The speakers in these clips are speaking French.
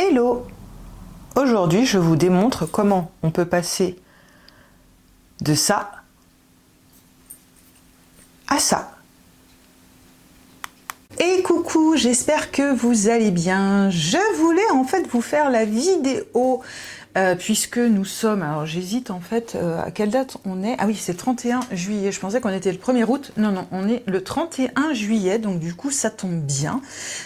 Hello! Aujourd'hui, je vous démontre comment on peut passer de ça à ça. Et coucou, j'espère que vous allez bien. Je voulais en fait vous faire la vidéo puisque nous sommes, alors j'hésite en fait à quelle date on est. Ah oui, c'est le 31 juillet, je pensais qu'on était le 1er août. Non, on est le 31 juillet, donc du coup ça tombe bien.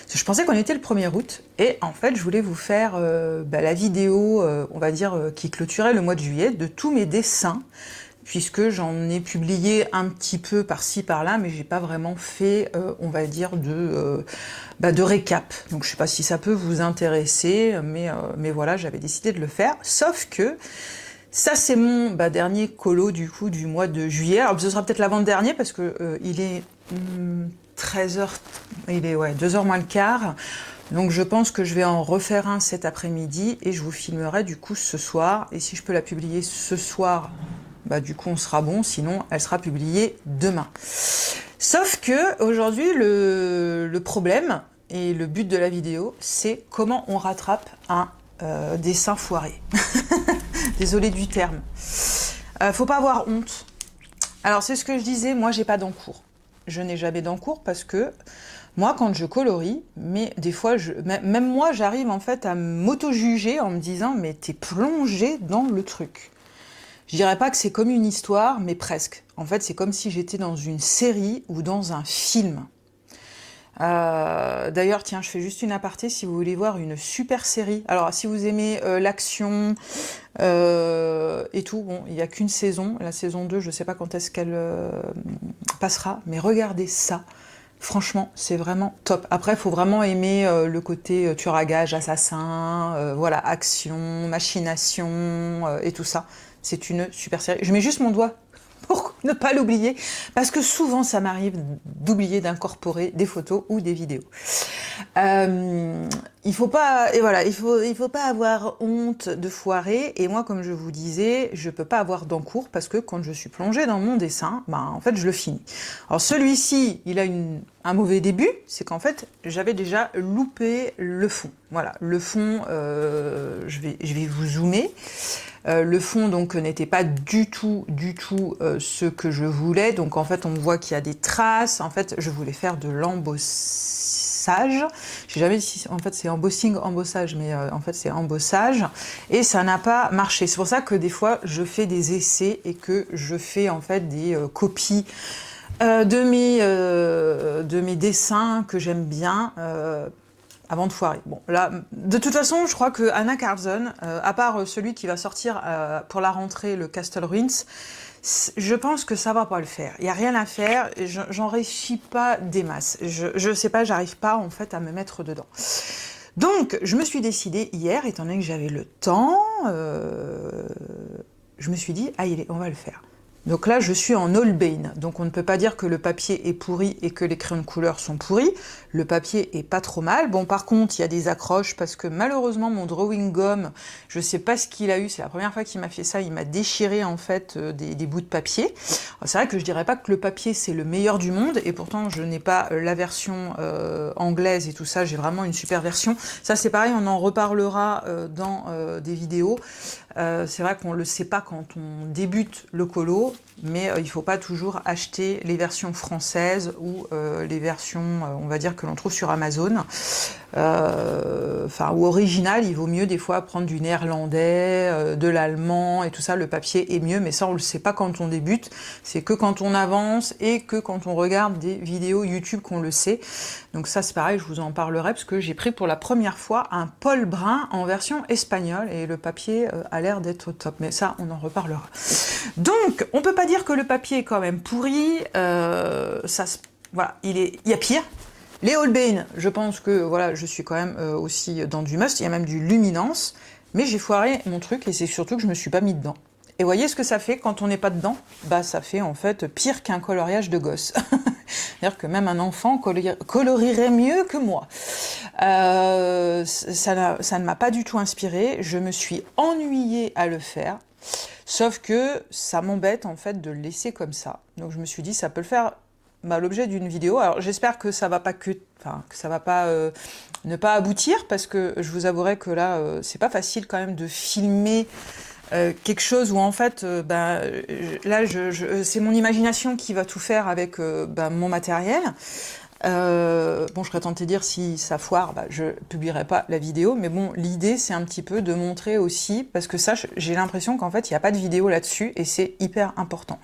Je pensais qu'on était le 1er août et en fait je voulais vous faire la vidéo, on va dire, qui clôturait le mois de juillet de tous mes dessins, puisque j'en ai publié un petit peu par-ci par-là, mais j'ai pas vraiment fait, on va dire, de récap. Donc je sais pas si ça peut vous intéresser, mais voilà, j'avais décidé de le faire. Sauf que ça c'est mon dernier colo du coup du mois de juillet. Alors ce sera peut-être l'avant-dernier parce que il est 13h, il est 2h moins le quart. Donc je pense que je vais en refaire un cet après-midi et je vous filmerai du coup ce soir. Et si je peux la publier ce soir, du coup on sera bon, sinon elle sera publiée demain. Sauf que aujourd'hui le problème et le but de la vidéo, c'est comment on rattrape un dessin foiré. Désolée du terme. Faut pas avoir honte. Alors c'est ce que je disais, moi j'ai pas d'encours. Je n'ai jamais d'encours parce que moi quand je colorie, mais des fois, même moi j'arrive en fait à m'auto-juger en me disant mais t'es plongé dans le truc. Je dirais pas que c'est comme une histoire, mais presque. En fait, c'est comme si j'étais dans une série ou dans un film. D'ailleurs, tiens, je fais juste une aparté si vous voulez voir une super série. Alors, si vous aimez l'action et tout, bon, il n'y a qu'une saison. La saison 2, je ne sais pas quand est-ce qu'elle passera, mais regardez ça. Franchement, c'est vraiment top. Après, il faut vraiment aimer le côté tueur à gages, assassin, voilà, action, machination et tout ça. C'est une super série. Je mets juste mon doigt pour ne pas l'oublier, parce que souvent ça m'arrive d'oublier d'incorporer des photos ou des vidéos. Il faut pas, et voilà, il faut pas avoir honte de foirer. Et moi, comme je vous disais, je peux pas avoir d'encours parce que quand je suis plongée dans mon dessin, en fait, je le finis. Alors celui-ci, il a un mauvais début, c'est qu'en fait, j'avais déjà loupé le fond. Voilà, le fond, je vais vous zoomer. Le fond donc n'était pas du tout ce que je voulais, donc en fait on voit qu'il y a des traces. En fait je voulais faire de l'embossage, je sais jamais si en fait c'est embossage, mais en fait c'est embossage, et ça n'a pas marché. C'est pour ça que des fois je fais des essais et que je fais en fait des copies de mes dessins que j'aime bien, avant de foirer. Bon, là, de toute façon, je crois que Anna Carlson, à part celui qui va sortir pour la rentrée, le Castle Ruins, je pense que ça va pas le faire. Il y a rien à faire, j'en réussis pas des masses. Je sais pas, j'arrive pas en fait à me mettre dedans. Donc, je me suis décidée hier, étant donné que j'avais le temps, je me suis dit, on va le faire. Donc là, je suis en Holbein, donc on ne peut pas dire que le papier est pourri et que les crayons de couleur sont pourris. Le papier est pas trop mal. Bon, par contre, il y a des accroches parce que malheureusement, mon drawing gum, je sais pas ce qu'il a eu, c'est la première fois qu'il m'a fait ça, il m'a déchiré en fait des bouts de papier. C'est vrai que je dirais pas que le papier c'est le meilleur du monde, et pourtant je n'ai pas la version anglaise et tout ça, j'ai vraiment une super version. Ça c'est pareil, on en reparlera dans des vidéos. C'est vrai qu'on le sait pas quand on débute le colo, mais il faut pas toujours acheter les versions françaises ou les versions, on va dire, que l'on trouve sur Amazon. Ou original, il vaut mieux des fois prendre du néerlandais, de l'allemand et tout ça. Le papier est mieux, mais ça on le sait pas quand on débute. C'est que quand on avance et que quand on regarde des vidéos YouTube qu'on le sait. Donc ça c'est pareil, je vous en parlerai parce que j'ai pris pour la première fois un Paul Brun en version espagnole et le papier a l'air d'être au top, mais ça on en reparlera. Donc on peut pas dire que le papier est quand même pourri, voilà, il y a pire. Les Holbein, je pense que voilà, je suis quand même aussi dans du must, il y a même du luminance, mais j'ai foiré mon truc et c'est surtout que je me suis pas mis dedans. Et voyez ce que ça fait quand on n'est pas dedans? Ça fait en fait pire qu'un coloriage de gosse. C'est-à-dire que même un enfant colorierait mieux que moi. Ça ne m'a pas du tout inspiré, je me suis ennuyée à le faire, sauf que ça m'embête en fait de le laisser comme ça. Donc je me suis dit, ça peut le faire l'objet d'une vidéo. Alors j'espère que ça va pas ne pas aboutir, parce que je vous avouerai que là, c'est pas facile quand même de filmer quelque chose où en fait, là, c'est mon imagination qui va tout faire avec mon matériel. Bon, je serais tentée de dire si ça foire, je publierai pas la vidéo, mais bon, l'idée c'est un petit peu de montrer aussi, parce que ça, j'ai l'impression qu'en fait il n'y a pas de vidéo là-dessus et c'est hyper important.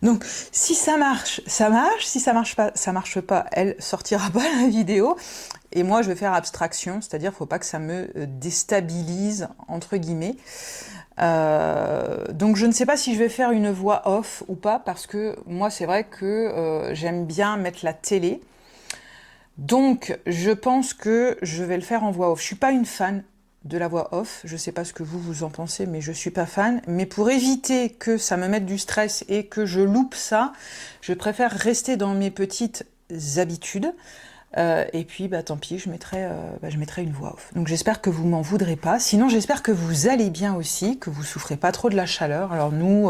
Donc, si ça marche, ça marche. Si ça marche pas, elle sortira pas la vidéo. Et moi, je vais faire abstraction, c'est-à-dire, faut pas que ça me déstabilise entre guillemets. Donc, je ne sais pas si je vais faire une voix off ou pas, parce que moi, c'est vrai que j'aime bien mettre la télé. Donc, je pense que je vais le faire en voix off. Je suis pas une fan de la voix off. Je sais pas ce que vous en pensez, mais je suis pas fan. Mais pour éviter que ça me mette du stress et que je loupe ça, je préfère rester dans mes petites habitudes. Et puis, tant pis, je mettrai une voix off. Donc, j'espère que vous m'en voudrez pas. Sinon, j'espère que vous allez bien aussi, que vous souffrez pas trop de la chaleur. Alors nous,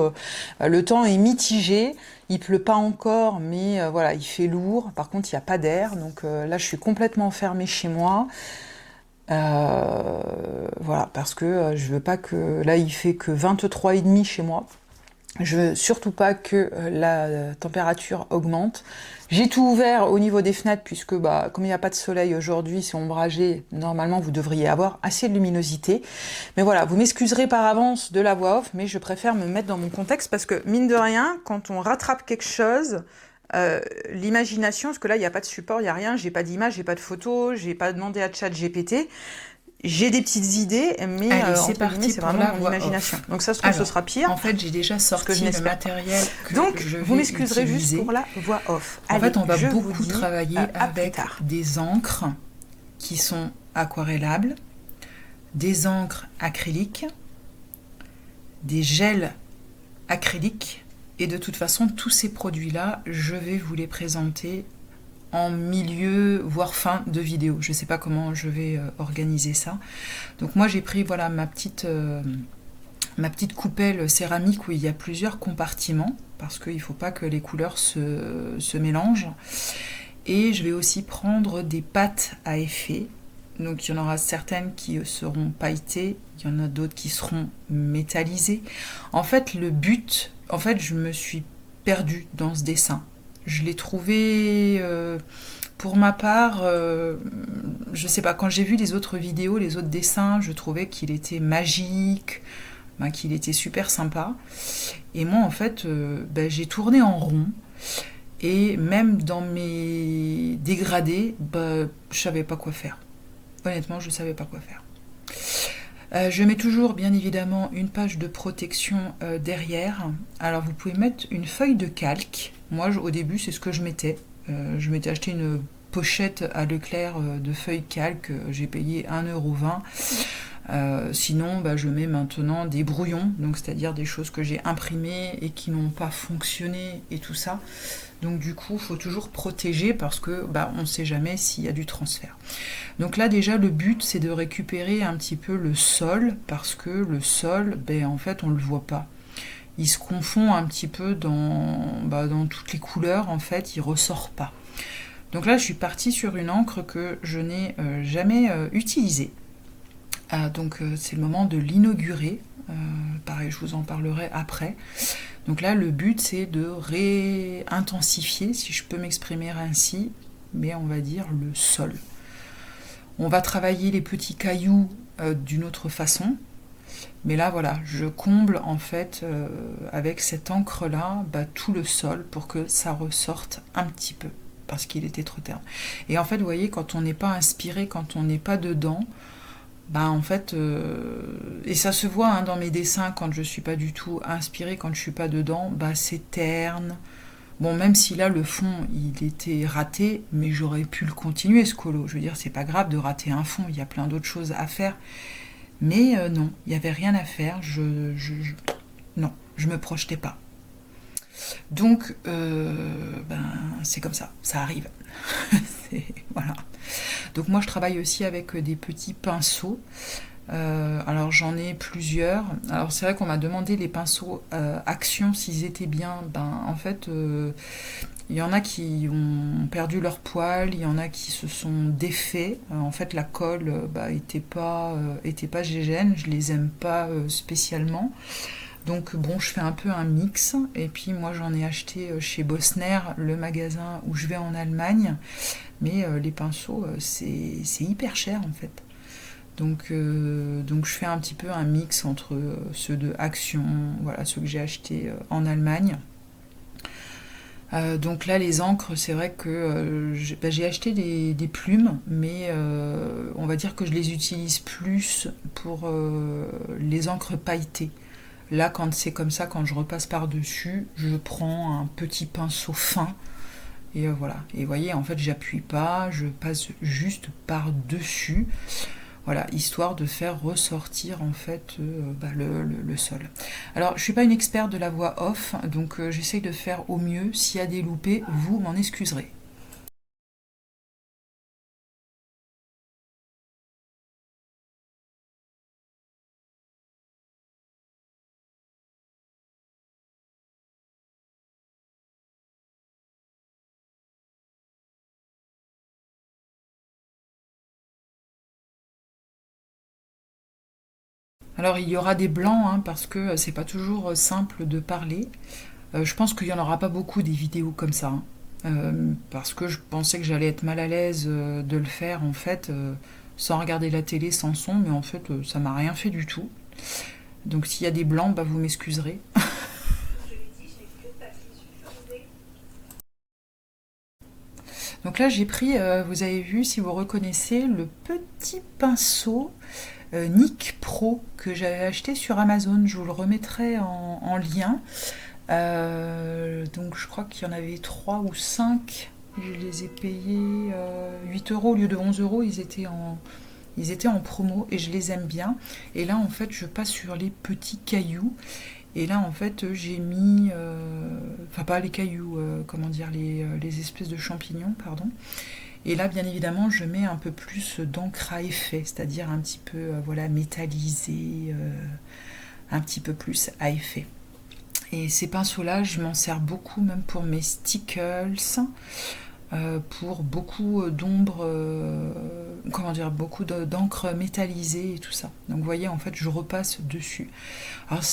le temps est mitigé. Il pleut pas encore, mais voilà, il fait lourd. Par contre, il n'y a pas d'air. Donc là, je suis complètement enfermée chez moi. Voilà, parce que je veux pas que... Là, il fait que 23,5 chez moi. Je veux surtout pas que la température augmente. J'ai tout ouvert au niveau des fenêtres, puisque comme il n'y a pas de soleil aujourd'hui, c'est ombragé, normalement vous devriez avoir assez de luminosité. Mais voilà, vous m'excuserez par avance de la voix off, mais je préfère me mettre dans mon contexte, parce que mine de rien, quand on rattrape quelque chose, l'imagination, parce que là il n'y a pas de support, il n'y a rien, j'ai pas d'image, j'ai pas de photo, j'ai pas demandé à ChatGPT. J'ai des petites idées, mais allez, c'est parti, c'est vraiment mon imagination. Donc ça se trouve, ce sera pire. En fait, j'ai déjà sorti le matériel que donc, je vais vous m'excuserez utiliser. Juste pour la voix off. En fait, on va beaucoup travailler avec des encres qui sont aquarellables, des encres acryliques, des gels acryliques, et de toute façon, tous ces produits-là, je vais vous les présenter en milieu, voire fin de vidéo. Je ne sais pas comment je vais organiser ça. Donc moi j'ai pris voilà ma petite coupelle céramique où il y a plusieurs compartiments, parce qu'il ne faut pas que les couleurs se mélangent. Et je vais aussi prendre des pâtes à effet. Donc il y en aura certaines qui seront pailletées, il y en a d'autres qui seront métallisées. En fait le but, je me suis perdue dans ce dessin. Je l'ai trouvé, pour ma part, je sais pas, quand j'ai vu les autres vidéos, les autres dessins, je trouvais qu'il était magique, qu'il était super sympa. Et moi, en fait, j'ai tourné en rond. Et même dans mes dégradés, je savais pas quoi faire. Honnêtement, je savais pas quoi faire. Je mets toujours, bien évidemment, une page de protection derrière. Alors, vous pouvez mettre une feuille de calque. Moi, au début, c'est ce que je mettais. Je m'étais acheté une pochette à Leclerc de feuilles calque. J'ai payé 1,20 €. Sinon, je mets maintenant des brouillons, donc c'est-à-dire des choses que j'ai imprimées et qui n'ont pas fonctionné et tout ça. Donc du coup, il faut toujours protéger parce que on ne sait jamais s'il y a du transfert. Donc là déjà, le but, c'est de récupérer un petit peu le sol, parce que le sol, en fait, on ne le voit pas. Il se confond un petit peu dans toutes les couleurs, en fait, il ne ressort pas. Donc là, je suis partie sur une encre que je n'ai jamais utilisée. Donc c'est le moment de l'inaugurer. Pareil, je vous en parlerai après. Donc là, le but, c'est de réintensifier, si je peux m'exprimer ainsi, mais on va dire le sol. On va travailler les petits cailloux d'une autre façon. Mais là, voilà, je comble en fait avec cette encre-là tout le sol pour que ça ressorte un petit peu, parce qu'il était trop terne. Et en fait, vous voyez, quand on n'est pas inspiré, quand on n'est pas dedans, en fait, et ça se voit dans mes dessins quand je suis pas du tout inspirée, quand je suis pas dedans, c'est terne. Bon, même si là le fond il était raté, mais j'aurais pu le continuer ce colo. Je veux dire, c'est pas grave de rater un fond, il y a plein d'autres choses à faire. Mais non, il n'y avait rien à faire, non, je me projetais pas. Donc, c'est comme ça arrive. Voilà. Donc moi je travaille aussi avec des petits pinceaux. Alors j'en ai plusieurs. Alors c'est vrai qu'on m'a demandé les pinceaux Action s'ils étaient bien. Ben en fait, il y en a qui ont perdu leur poil, il y en a qui se sont défaits. En fait, la colle bah, était pas gégène, je les aime pas spécialement. Donc bon, je fais un peu un mix. Et puis moi, j'en ai acheté chez Bossner, le magasin où je vais en Allemagne. Mais les pinceaux, c'est hyper cher en fait. Donc je fais un petit peu un mix entre ceux de Action, voilà, ceux que j'ai achetés en Allemagne. Donc là, les encres, c'est vrai que j'ai acheté des plumes, mais on va dire que je les utilise plus pour les encres pailletées. Là, quand c'est comme ça, quand je repasse par-dessus, je prends un petit pinceau fin et voilà. Et vous voyez, en fait, j'appuie pas, je passe juste par-dessus. Voilà, histoire de faire ressortir en fait bah, le sol. Alors, je suis pas une experte de la voix off, donc j'essaye de faire au mieux. S'il y a des loupés, vous m'en excuserez. Alors, il y aura des blancs, hein, parce que c'est pas toujours simple de parler. Je pense qu'il y en aura pas beaucoup des vidéos comme ça, hein. Parce que je pensais que j'allais être mal à l'aise de le faire en fait, sans regarder la télé, sans son, mais en fait ça m'a rien fait du tout. Donc s'il y a des blancs, bah, vous m'excuserez. Donc là j'ai pris, vous avez vu si vous reconnaissez, le petit pinceau Nick Pro que j'avais acheté sur Amazon. Je vous le remettrai en lien. Donc je crois qu'il y en avait 3 ou 5. Je les ai payés 8 euros au lieu de 11 euros. Ils étaient en promo et je les aime bien. Et là en fait je passe sur les petits cailloux. Et là en fait j'ai mis... enfin pas les cailloux, comment dire, les espèces de champignons, pardon. Et là bien évidemment je mets un peu plus d'encre à effet, c'est-à-dire un petit peu voilà, métallisé, un petit peu plus à effet. Et ces pinceaux-là, je m'en sers beaucoup, même pour mes stickers, pour beaucoup d'ombre, comment dire, beaucoup d'encre métallisée et tout ça. Donc vous voyez, en fait, je repasse dessus. Alors,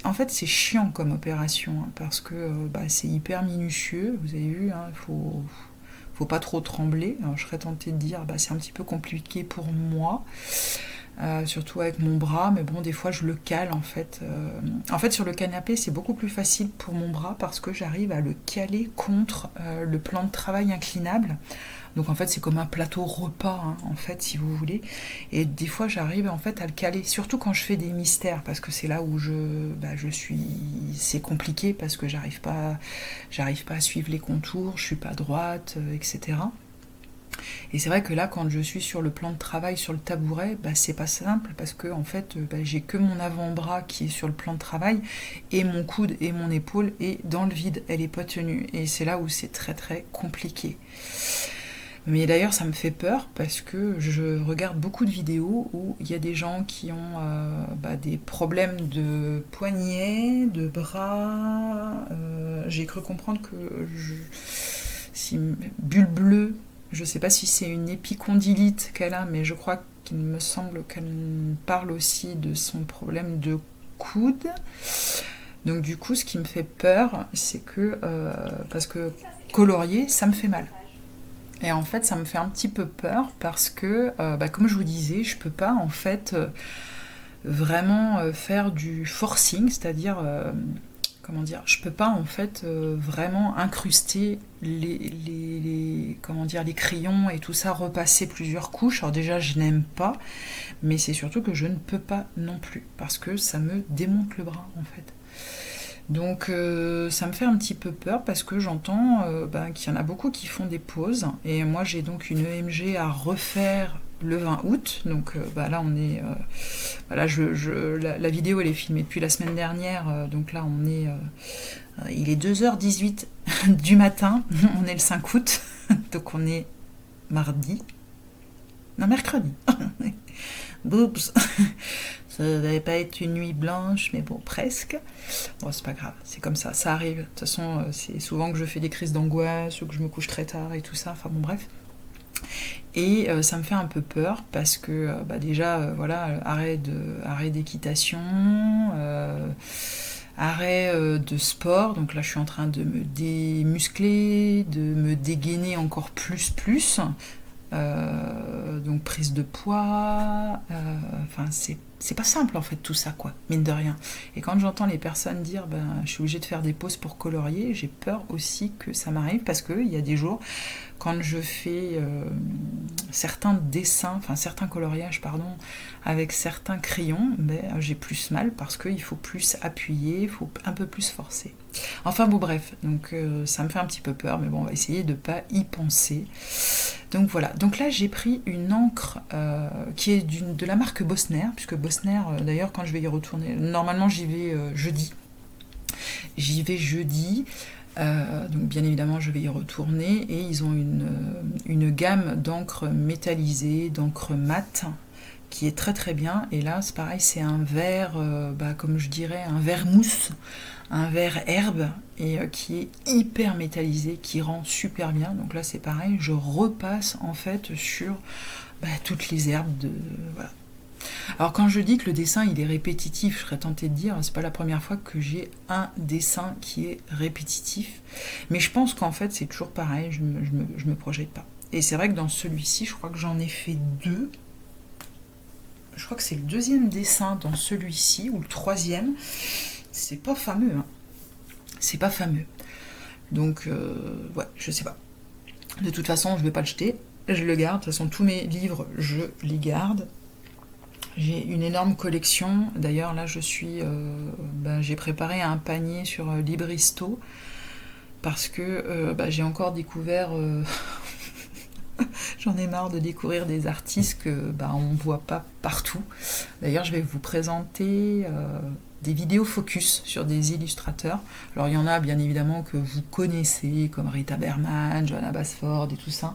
en fait, c'est chiant comme opération, hein, parce que bah, c'est hyper minutieux, vous avez vu, hein, faut pas trop trembler. Alors, je serais tentée de dire, bah, c'est un petit peu compliqué pour moi. Surtout avec mon bras, mais bon, des fois je le cale en fait. En fait, sur le canapé, c'est beaucoup plus facile pour mon bras parce que j'arrive à le caler contre le plan de travail inclinable. Donc en fait, c'est comme un plateau repas, hein, en fait, si vous voulez. Et des fois, j'arrive en fait à le caler, surtout quand je fais des mystères, parce que c'est là où je suis. C'est compliqué parce que j'arrive pas à suivre les contours, je suis pas droite, etc. Et c'est vrai que là, quand je suis sur le plan de travail, sur le tabouret, bah, c'est pas simple parce que en fait, bah, j'ai que mon avant-bras qui est sur le plan de travail et mon coude et mon épaule est dans le vide, elle est pas tenue. Et c'est là où c'est très très compliqué. Mais d'ailleurs, ça me fait peur parce que je regarde beaucoup de vidéos où il y a des gens qui ont bah, des problèmes de poignets, de bras. J'ai cru comprendre que si bulle bleue, je ne sais pas si c'est une épicondylite qu'elle a, mais je crois qu'il me semble qu'elle parle aussi de son problème de coude. Donc du coup, ce qui me fait peur, c'est que parce que colorier, ça me fait mal. Et en fait, ça me fait un petit peu peur parce que, bah, comme je vous disais, je peux pas en fait vraiment faire du forcing, c'est-à-dire comment dire, je peux pas en fait vraiment incruster comment dire, les crayons et tout ça, repasser plusieurs couches. Alors déjà, je n'aime pas, mais c'est surtout que je ne peux pas non plus parce que ça me démonte le bras en fait. Donc ça me fait un petit peu peur parce que j'entends bah, qu'il y en a beaucoup qui font des pauses et moi j'ai donc une EMG à refaire le 20 août, donc bah, là on est voilà, la vidéo elle est filmée depuis la semaine dernière, donc là on est il est 2h18 du matin, on est le 5 août, donc on est mardi, non mercredi, Boups. Ça n'allait pas être une nuit blanche, mais bon, presque. Bon, c'est pas grave, c'est comme ça arrive. De toute façon, c'est souvent que je fais des crises d'angoisse ou que je me couche très tard et tout ça, enfin bon, bref. Et ça me fait un peu peur parce que déjà, voilà, arrêt d'équitation, arrêt de sport, donc là je suis en train de me démuscler, de me dégainer encore plus, donc prise de poids, enfin c'est pas simple en fait tout ça quoi, mine de rien. Et quand j'entends les personnes dire je suis obligée de faire des pauses pour colorier, j'ai peur aussi que ça m'arrive parce qu'il y a des jours quand je fais certains dessins, enfin certains coloriages pardon, avec certains crayons, j'ai plus mal parce qu'il faut plus appuyer, il faut un peu plus forcer. Enfin bon bref, donc ça me fait un petit peu peur, mais bon on va essayer de pas y penser. Donc voilà, donc là j'ai pris une encre qui est de la marque Bosner, puisque Bosner d'ailleurs quand je vais y retourner, normalement j'y vais jeudi. Donc bien évidemment je vais y retourner et ils ont une gamme d'encre métallisée, d'encre mate qui est très très bien, et là c'est pareil, c'est un vert comme je dirais un vert mousse, un vert herbe, et qui est hyper métallisé, qui rend super bien. Donc là c'est pareil, je repasse en fait sur toutes les herbes de voilà. Alors quand je dis que le dessin il est répétitif, je serais tentée de dire c'est pas la première fois que j'ai un dessin qui est répétitif, mais je pense qu'en fait c'est toujours pareil, je me projette pas. Et c'est vrai que dans celui-ci, je crois que j'en ai fait 2. Je crois que c'est le 2e dessin dans celui-ci, ou le 3e. C'est pas fameux, hein. C'est pas fameux. Donc, ouais, je sais pas. De toute façon, je vais pas le jeter. Je le garde. De toute façon, tous mes livres, je les garde. J'ai une énorme collection. D'ailleurs, là, j'ai préparé un panier sur Libristo parce que j'ai encore découvert... J'en ai marre de découvrir des artistes que on voit pas partout. D'ailleurs, je vais vous présenter des vidéos focus sur des illustrateurs. Alors, il y en a bien évidemment que vous connaissez, comme Rita Berman, Johanna Basford et tout ça.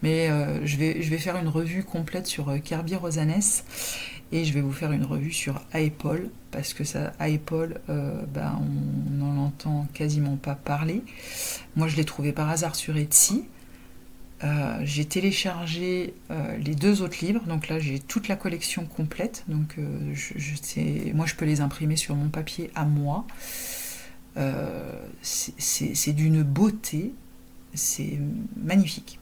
Mais je vais faire une revue complète sur Kirby Rosanes. Et je vais vous faire une revue sur Aepol, parce que ça, Aepol, on n'en entend quasiment pas parler. Moi, je l'ai trouvé par hasard sur Etsy. J'ai téléchargé les 2 autres livres, donc là j'ai toute la collection complète, donc moi je peux les imprimer sur mon papier à moi. C'est d'une beauté, c'est magnifique.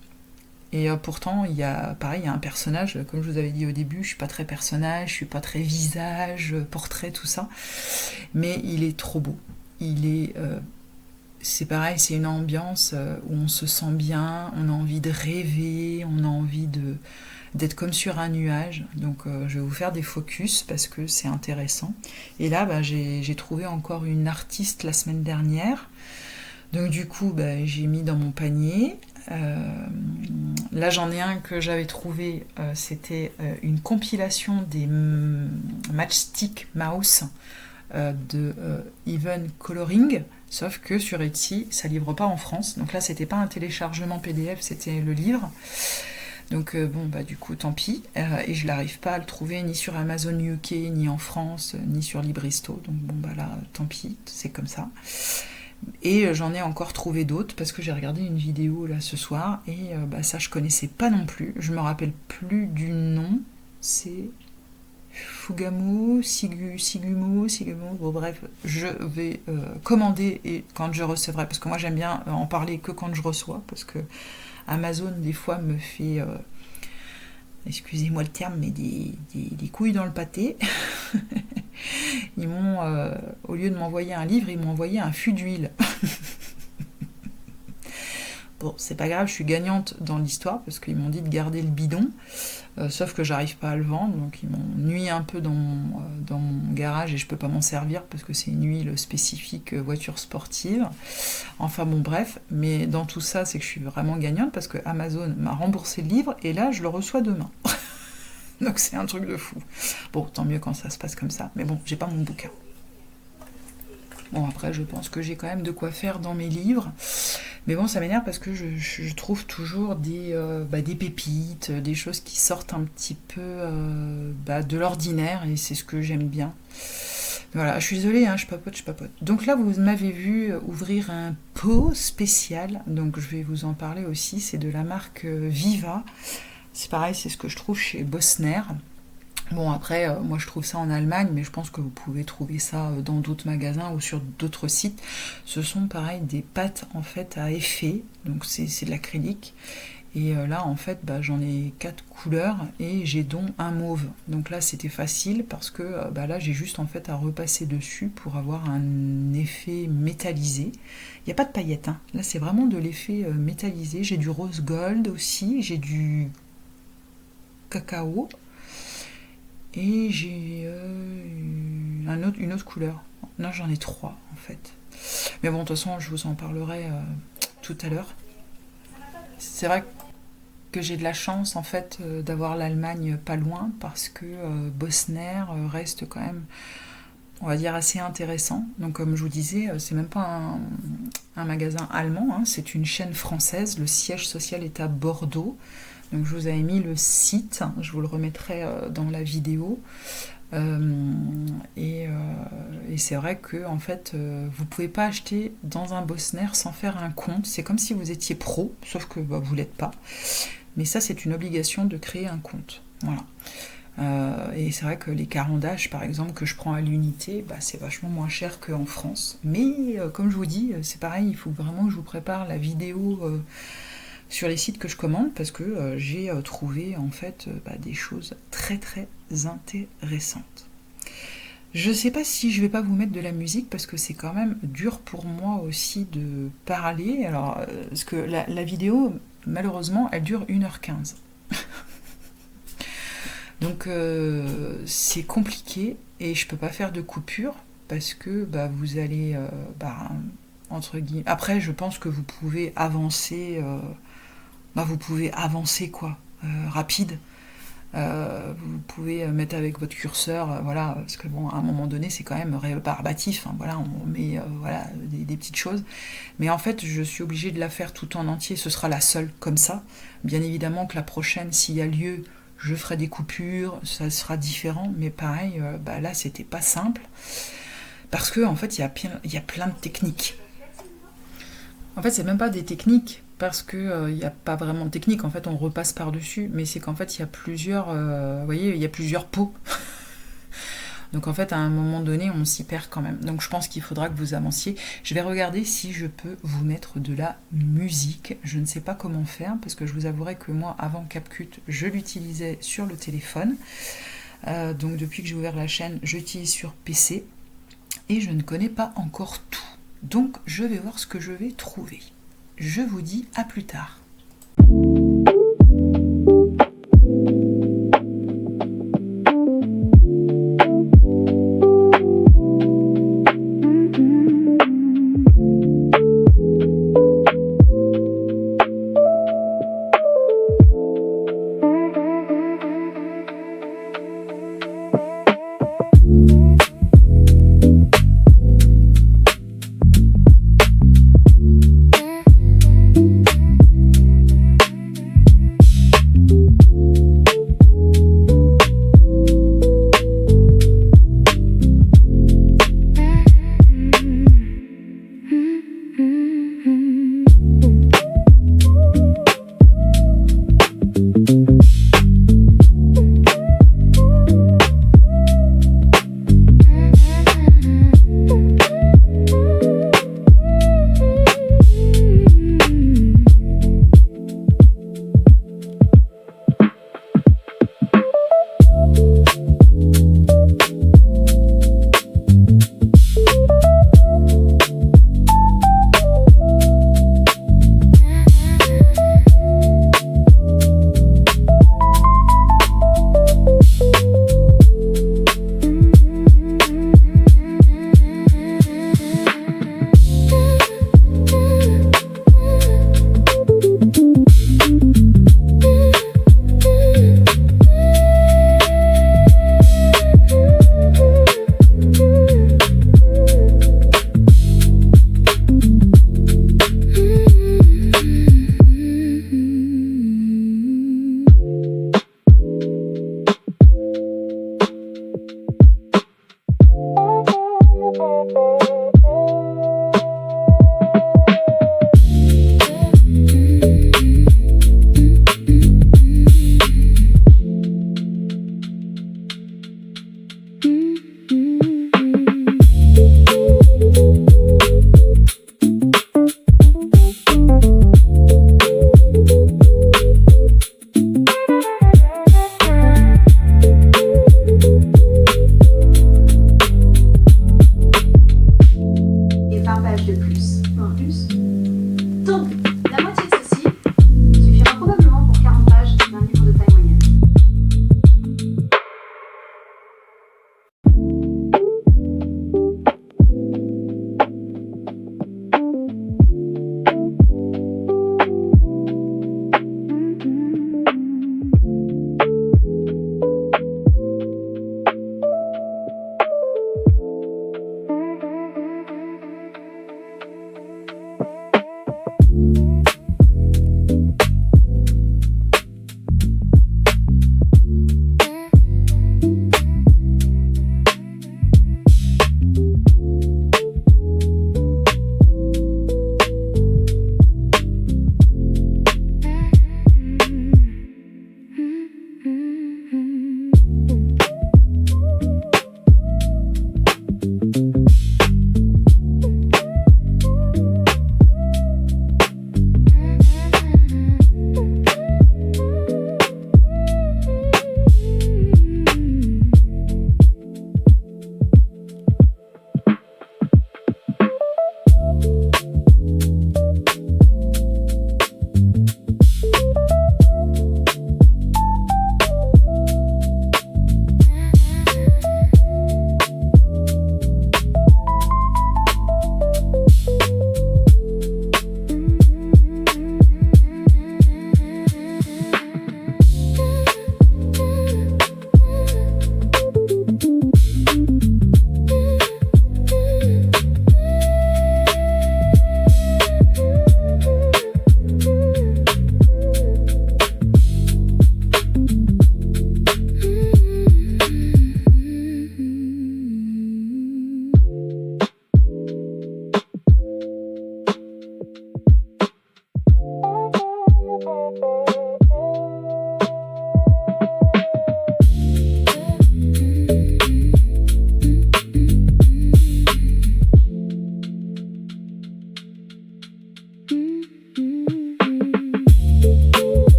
Et pourtant il y a un personnage, comme je vous avais dit au début, je suis pas très personnage, je suis pas très visage, portrait, tout ça, mais il est trop beau. C'est pareil, c'est une ambiance où on se sent bien, on a envie de rêver, on a envie d'être comme sur un nuage. Donc je vais vous faire des focus parce que c'est intéressant. Et là, j'ai trouvé encore une artiste la semaine dernière. Donc du coup, j'ai mis dans mon panier. Là, j'en ai un que j'avais trouvé, c'était une compilation des Matchstick Mouse de Even Coloring. Sauf que sur Etsy, ça livre pas en France. Donc là, c'était pas un téléchargement PDF, c'était le livre. Donc du coup, tant pis. Et je n'arrive pas à le trouver ni sur Amazon UK, ni en France, ni sur Libristo. Donc là, tant pis, c'est comme ça. Et j'en ai encore trouvé d'autres parce que j'ai regardé une vidéo là ce soir et ça je connaissais pas non plus. Je me rappelle plus du nom. C'est Fugamu, Sigumu, bon bref, je vais commander et quand je recevrai, parce que moi j'aime bien en parler que quand je reçois, parce que Amazon des fois me fait, excusez-moi le terme, mais des couilles dans le pâté. Ils m'ont, au lieu de m'envoyer un livre, ils m'ont envoyé un fût d'huile. Bon, c'est pas grave, je suis gagnante dans l'histoire parce qu'ils m'ont dit de garder le bidon, sauf que j'arrive pas à le vendre, donc ils m'ont nuit un peu dans mon garage et je peux pas m'en servir parce que c'est une huile spécifique voiture sportive. Enfin bon, bref, mais dans tout ça, c'est que je suis vraiment gagnante parce que Amazon m'a remboursé le livre et là, je le reçois demain. Donc c'est un truc de fou. Bon, tant mieux quand ça se passe comme ça, mais bon, j'ai pas mon bouquin. Bon, après, je pense que j'ai quand même de quoi faire dans mes livres. Mais bon, ça m'énerve parce que je trouve toujours des pépites, des choses qui sortent un petit peu de l'ordinaire, et c'est ce que j'aime bien. Voilà, je suis désolée, hein, je papote. Donc là, vous m'avez vu ouvrir un pot spécial, donc je vais vous en parler aussi. C'est de la marque Viva. C'est pareil, c'est ce que je trouve chez Bossner. Bon, après, moi je trouve ça en Allemagne, mais je pense que vous pouvez trouver ça dans d'autres magasins ou sur d'autres sites. Ce sont pareil des pâtes en fait à effet, donc c'est de l'acrylique. Et là, en fait, j'en ai 4 couleurs et j'ai donc un mauve. Donc là, c'était facile parce que là, j'ai juste en fait à repasser dessus pour avoir un effet métallisé. Il n'y a pas de paillettes, hein. Là, c'est vraiment de l'effet métallisé. J'ai du rose gold aussi, j'ai du cacao et j'ai une autre couleur. Non, j'en ai 3 en fait. Mais bon, de toute façon, je vous en parlerai tout à l'heure. C'est vrai que j'ai de la chance en fait d'avoir l'Allemagne pas loin parce que Bossner reste quand même, on va dire, assez intéressant. Donc comme je vous disais, c'est même pas un magasin allemand, hein, c'est une chaîne française. Le siège social est à Bordeaux. Donc je vous avais mis le site, je vous le remettrai dans la vidéo. Et c'est vrai que en fait, vous pouvez pas acheter dans un Bossner sans faire un compte. C'est comme si vous étiez pro, sauf que vous l'êtes pas. Mais ça, c'est une obligation de créer un compte. Voilà. Et c'est vrai que les carandages, par exemple, que je prends à l'unité, c'est vachement moins cher qu'en France. Mais comme je vous dis, c'est pareil, il faut vraiment que je vous prépare la vidéo sur les sites que je commande parce que j'ai trouvé en fait des choses très très intéressantes. Je sais pas si je vais pas vous mettre de la musique parce que c'est quand même dur pour moi aussi de parler. Alors, parce que la vidéo, malheureusement, elle dure 1h15. Donc c'est compliqué et je peux pas faire de coupure parce que vous allez entre guillemets. Après, je pense que vous pouvez avancer. Quoi, rapide. Vous pouvez mettre avec votre curseur, voilà, parce que bon, à un moment donné, c'est quand même rébarbatif. Hein, voilà, on met des petites choses. Mais en fait, je suis obligée de la faire tout en entier. Ce sera la seule comme ça. Bien évidemment que la prochaine, s'il y a lieu, je ferai des coupures, ça sera différent. Mais pareil, là, c'était pas simple parce que en fait, il y a plein de techniques. En fait, c'est même pas des techniques. Parce qu'il n'y a pas vraiment de technique, en fait on repasse par-dessus, mais c'est qu'en fait il y a plusieurs, vous voyez, il y a plusieurs pots. Donc en fait à un moment donné on s'y perd quand même. Donc je pense qu'il faudra que vous avanciez. Je vais regarder si je peux vous mettre de la musique. Je ne sais pas comment faire, parce que je vous avouerai que moi avant CapCut, je l'utilisais sur le téléphone. Donc depuis que j'ai ouvert la chaîne, j'utilise sur PC, et je ne connais pas encore tout. Donc je vais voir ce que je vais trouver. Je vous dis à plus tard.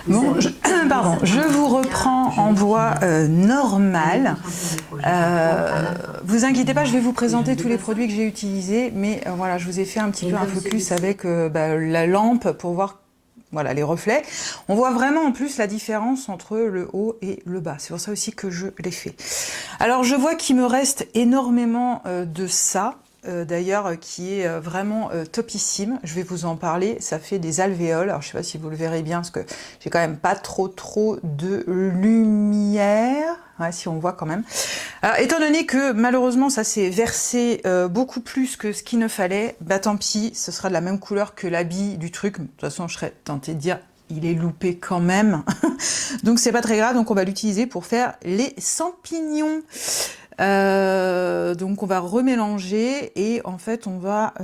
Bon, pardon, je vous reprends en voie normale. Vous inquiétez pas, je vais vous présenter tous les produits que j'ai utilisés, mais voilà, je vous ai fait un petit peu un focus avec la lampe pour voir voilà, les reflets. On voit vraiment en plus la différence entre le haut et le bas. C'est pour ça aussi que je l'ai fait. Alors, je vois qu'il me reste énormément de ça. D'ailleurs qui est vraiment topissime, je vais vous en parler, ça fait des alvéoles, alors je sais pas si vous le verrez bien parce que j'ai quand même pas trop de lumière, ouais, si on voit quand même. Alors, étant donné que malheureusement ça s'est versé beaucoup plus que ce qu'il ne fallait, bah tant pis, ce sera de la même couleur que l'habit du truc, de toute façon je serais tentée de dire il est loupé quand même, donc c'est pas très grave, donc on va l'utiliser pour faire les champignons. Donc on va remélanger et en fait on va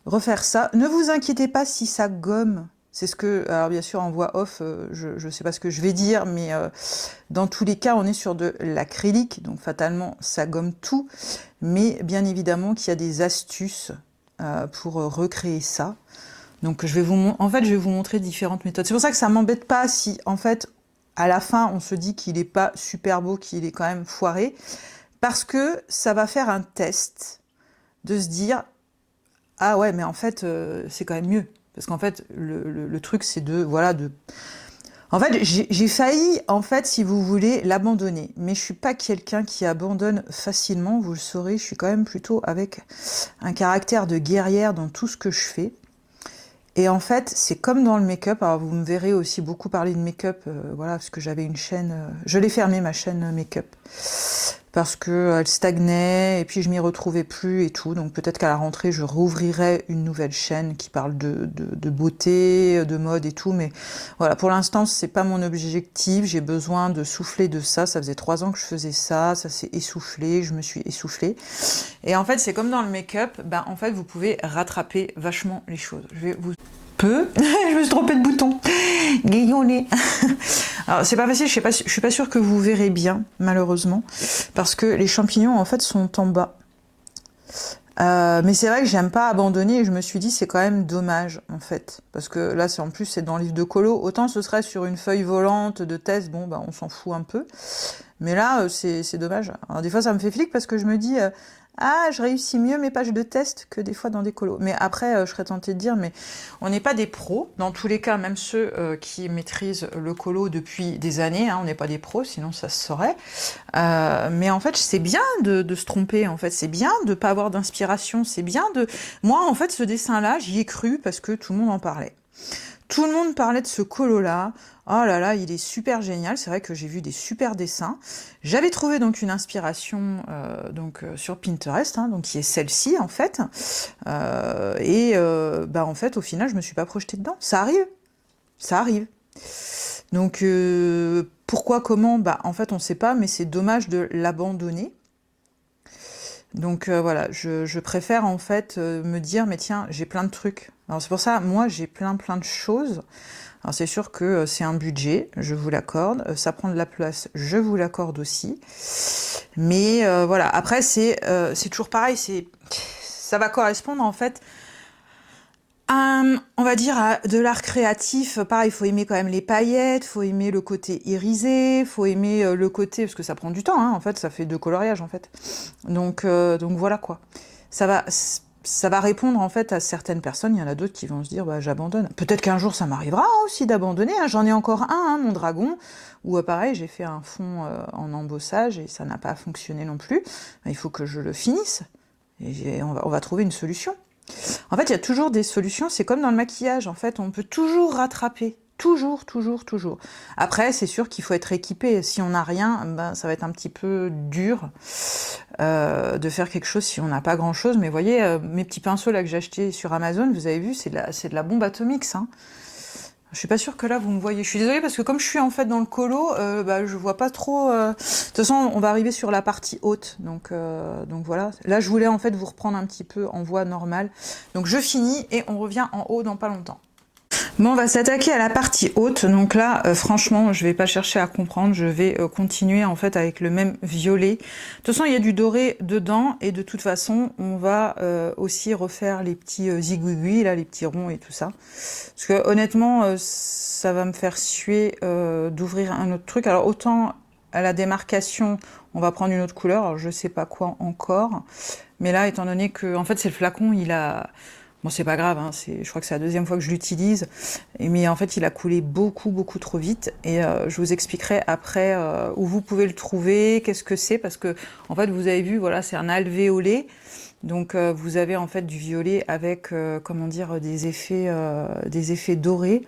refaire ça. Ne vous inquiétez pas si ça gomme. C'est ce que, alors bien sûr en voix off, je sais pas ce que je vais dire, mais dans tous les cas on est sur de l'acrylique, donc fatalement ça gomme tout. Mais bien évidemment qu'il y a des astuces pour recréer ça. Donc je vais vous montrer différentes méthodes. C'est pour ça que ça m'embête pas si en fait à la fin, on se dit qu'il n'est pas super beau, qu'il est quand même foiré, parce que ça va faire un test de se dire « Ah ouais, mais en fait, c'est quand même mieux. » Parce qu'en fait, le truc, c'est de En fait, j'ai failli, en fait, si vous voulez, l'abandonner. Mais je suis pas quelqu'un qui abandonne facilement, vous le saurez. Je suis quand même plutôt avec un caractère de guerrière dans tout ce que je fais. Et en fait, c'est comme dans le make-up. Alors, vous me verrez aussi beaucoup parler de make-up, voilà, parce que j'avais une chaîne... je l'ai fermée, ma chaîne make-up. Parce qu'elle stagnait, et puis je m'y retrouvais plus et tout. Donc peut-être qu'à la rentrée, je rouvrirai une nouvelle chaîne qui parle de beauté, de mode et tout. Mais voilà, pour l'instant, c'est pas mon objectif. J'ai besoin de souffler de ça. Ça faisait 3 ans que je faisais ça. Ça s'est essoufflé. Je me suis essoufflée. Et en fait, c'est comme dans le make-up. Ben, en fait, vous pouvez rattraper vachement les choses. Je vais vous... je me suis trompée de bouton. Guillonné. Alors c'est pas facile, je suis pas sûre que vous verrez bien, malheureusement, parce que les champignons en fait sont en bas. Mais c'est vrai que j'aime pas abandonner et je me suis dit c'est quand même dommage en fait, parce que là c'est en plus c'est dans le livre de colo, autant ce serait sur une feuille volante de test, bon bah on s'en fout un peu, mais là c'est dommage. Alors des fois ça me fait flic parce que je me dis ah, je réussis mieux mes pages de test que des fois dans des colos. Mais après, je serais tentée de dire, mais on n'est pas des pros. Dans tous les cas, même ceux qui maîtrisent le colo depuis des années, hein, on n'est pas des pros, sinon ça se saurait. Mais en fait, c'est bien de se tromper, en fait. C'est bien de pas avoir d'inspiration. C'est bien de... Moi, en fait, ce dessin-là, j'y ai cru parce que tout le monde en parlait. Tout le monde parlait de ce colo-là. Oh là là, il est super génial. C'est vrai que j'ai vu des super dessins. J'avais trouvé donc une inspiration sur Pinterest, hein, donc qui est celle-ci en fait. Bah en fait, au final, je me suis pas projetée dedans. Ça arrive, ça arrive. Donc pourquoi, comment, bah en fait, on sait pas, mais c'est dommage de l'abandonner. Donc voilà, je préfère en fait me dire, mais tiens, j'ai plein de trucs. Alors c'est pour ça, moi j'ai plein de choses. Alors c'est sûr que c'est un budget, je vous l'accorde. Ça prend de la place, je vous l'accorde aussi. Mais voilà, après c'est toujours pareil, ça va correspondre en fait on va dire à de l'art créatif. Pareil, il faut aimer quand même les paillettes, faut aimer le côté irisé, faut aimer le côté, parce que ça prend du temps, hein, en fait, ça fait 2 coloriages en fait. Donc voilà quoi. Ça va répondre en fait à certaines personnes. Il y en a d'autres qui vont se dire bah j'abandonne. Peut-être qu'un jour ça m'arrivera aussi d'abandonner. Hein. J'en ai encore un, hein, mon dragon, où pareil j'ai fait un fond en embossage et ça n'a pas fonctionné non plus. Il faut que je le finisse et on va trouver une solution. En fait, il y a toujours des solutions. C'est comme dans le maquillage. En fait, on peut toujours rattraper. Toujours. Après, c'est sûr qu'il faut être équipé. Si on n'a rien, ben, ça va être un petit peu dur de faire quelque chose si on n'a pas grand-chose. Mais vous voyez, mes petits pinceaux là que j'ai achetés sur Amazon, vous avez vu, c'est de la bombe atomique, ça. Je suis pas sûre que là vous me voyez. Je suis désolée parce que comme je suis en fait dans le colo, bah, je vois pas trop. De toute façon, on va arriver sur la partie haute, donc voilà. Là, je voulais en fait vous reprendre un petit peu en voie normale. Donc je finis et on revient en haut dans pas longtemps. Bon, on va s'attaquer à la partie haute. Donc là, franchement, je vais pas chercher à comprendre. Je vais continuer en fait avec le même violet. De toute façon, il y a du doré dedans et de toute façon, on va aussi refaire les petits zigouigouis, là, les petits ronds et tout ça. Parce que honnêtement, ça va me faire suer d'ouvrir un autre truc. Alors autant à la démarcation, on va prendre une autre couleur. Alors je sais pas quoi encore, mais là, étant donné que, en fait, c'est le flacon, il a bon, c'est pas grave, hein, je crois que c'est la 2e fois que je l'utilise, mais en fait, il a coulé beaucoup trop vite, et je vous expliquerai après où vous pouvez le trouver, qu'est-ce que c'est, parce que, en fait, vous avez vu, voilà, c'est un alvéolé, donc vous avez en fait du violet avec, comment dire, des effets dorés.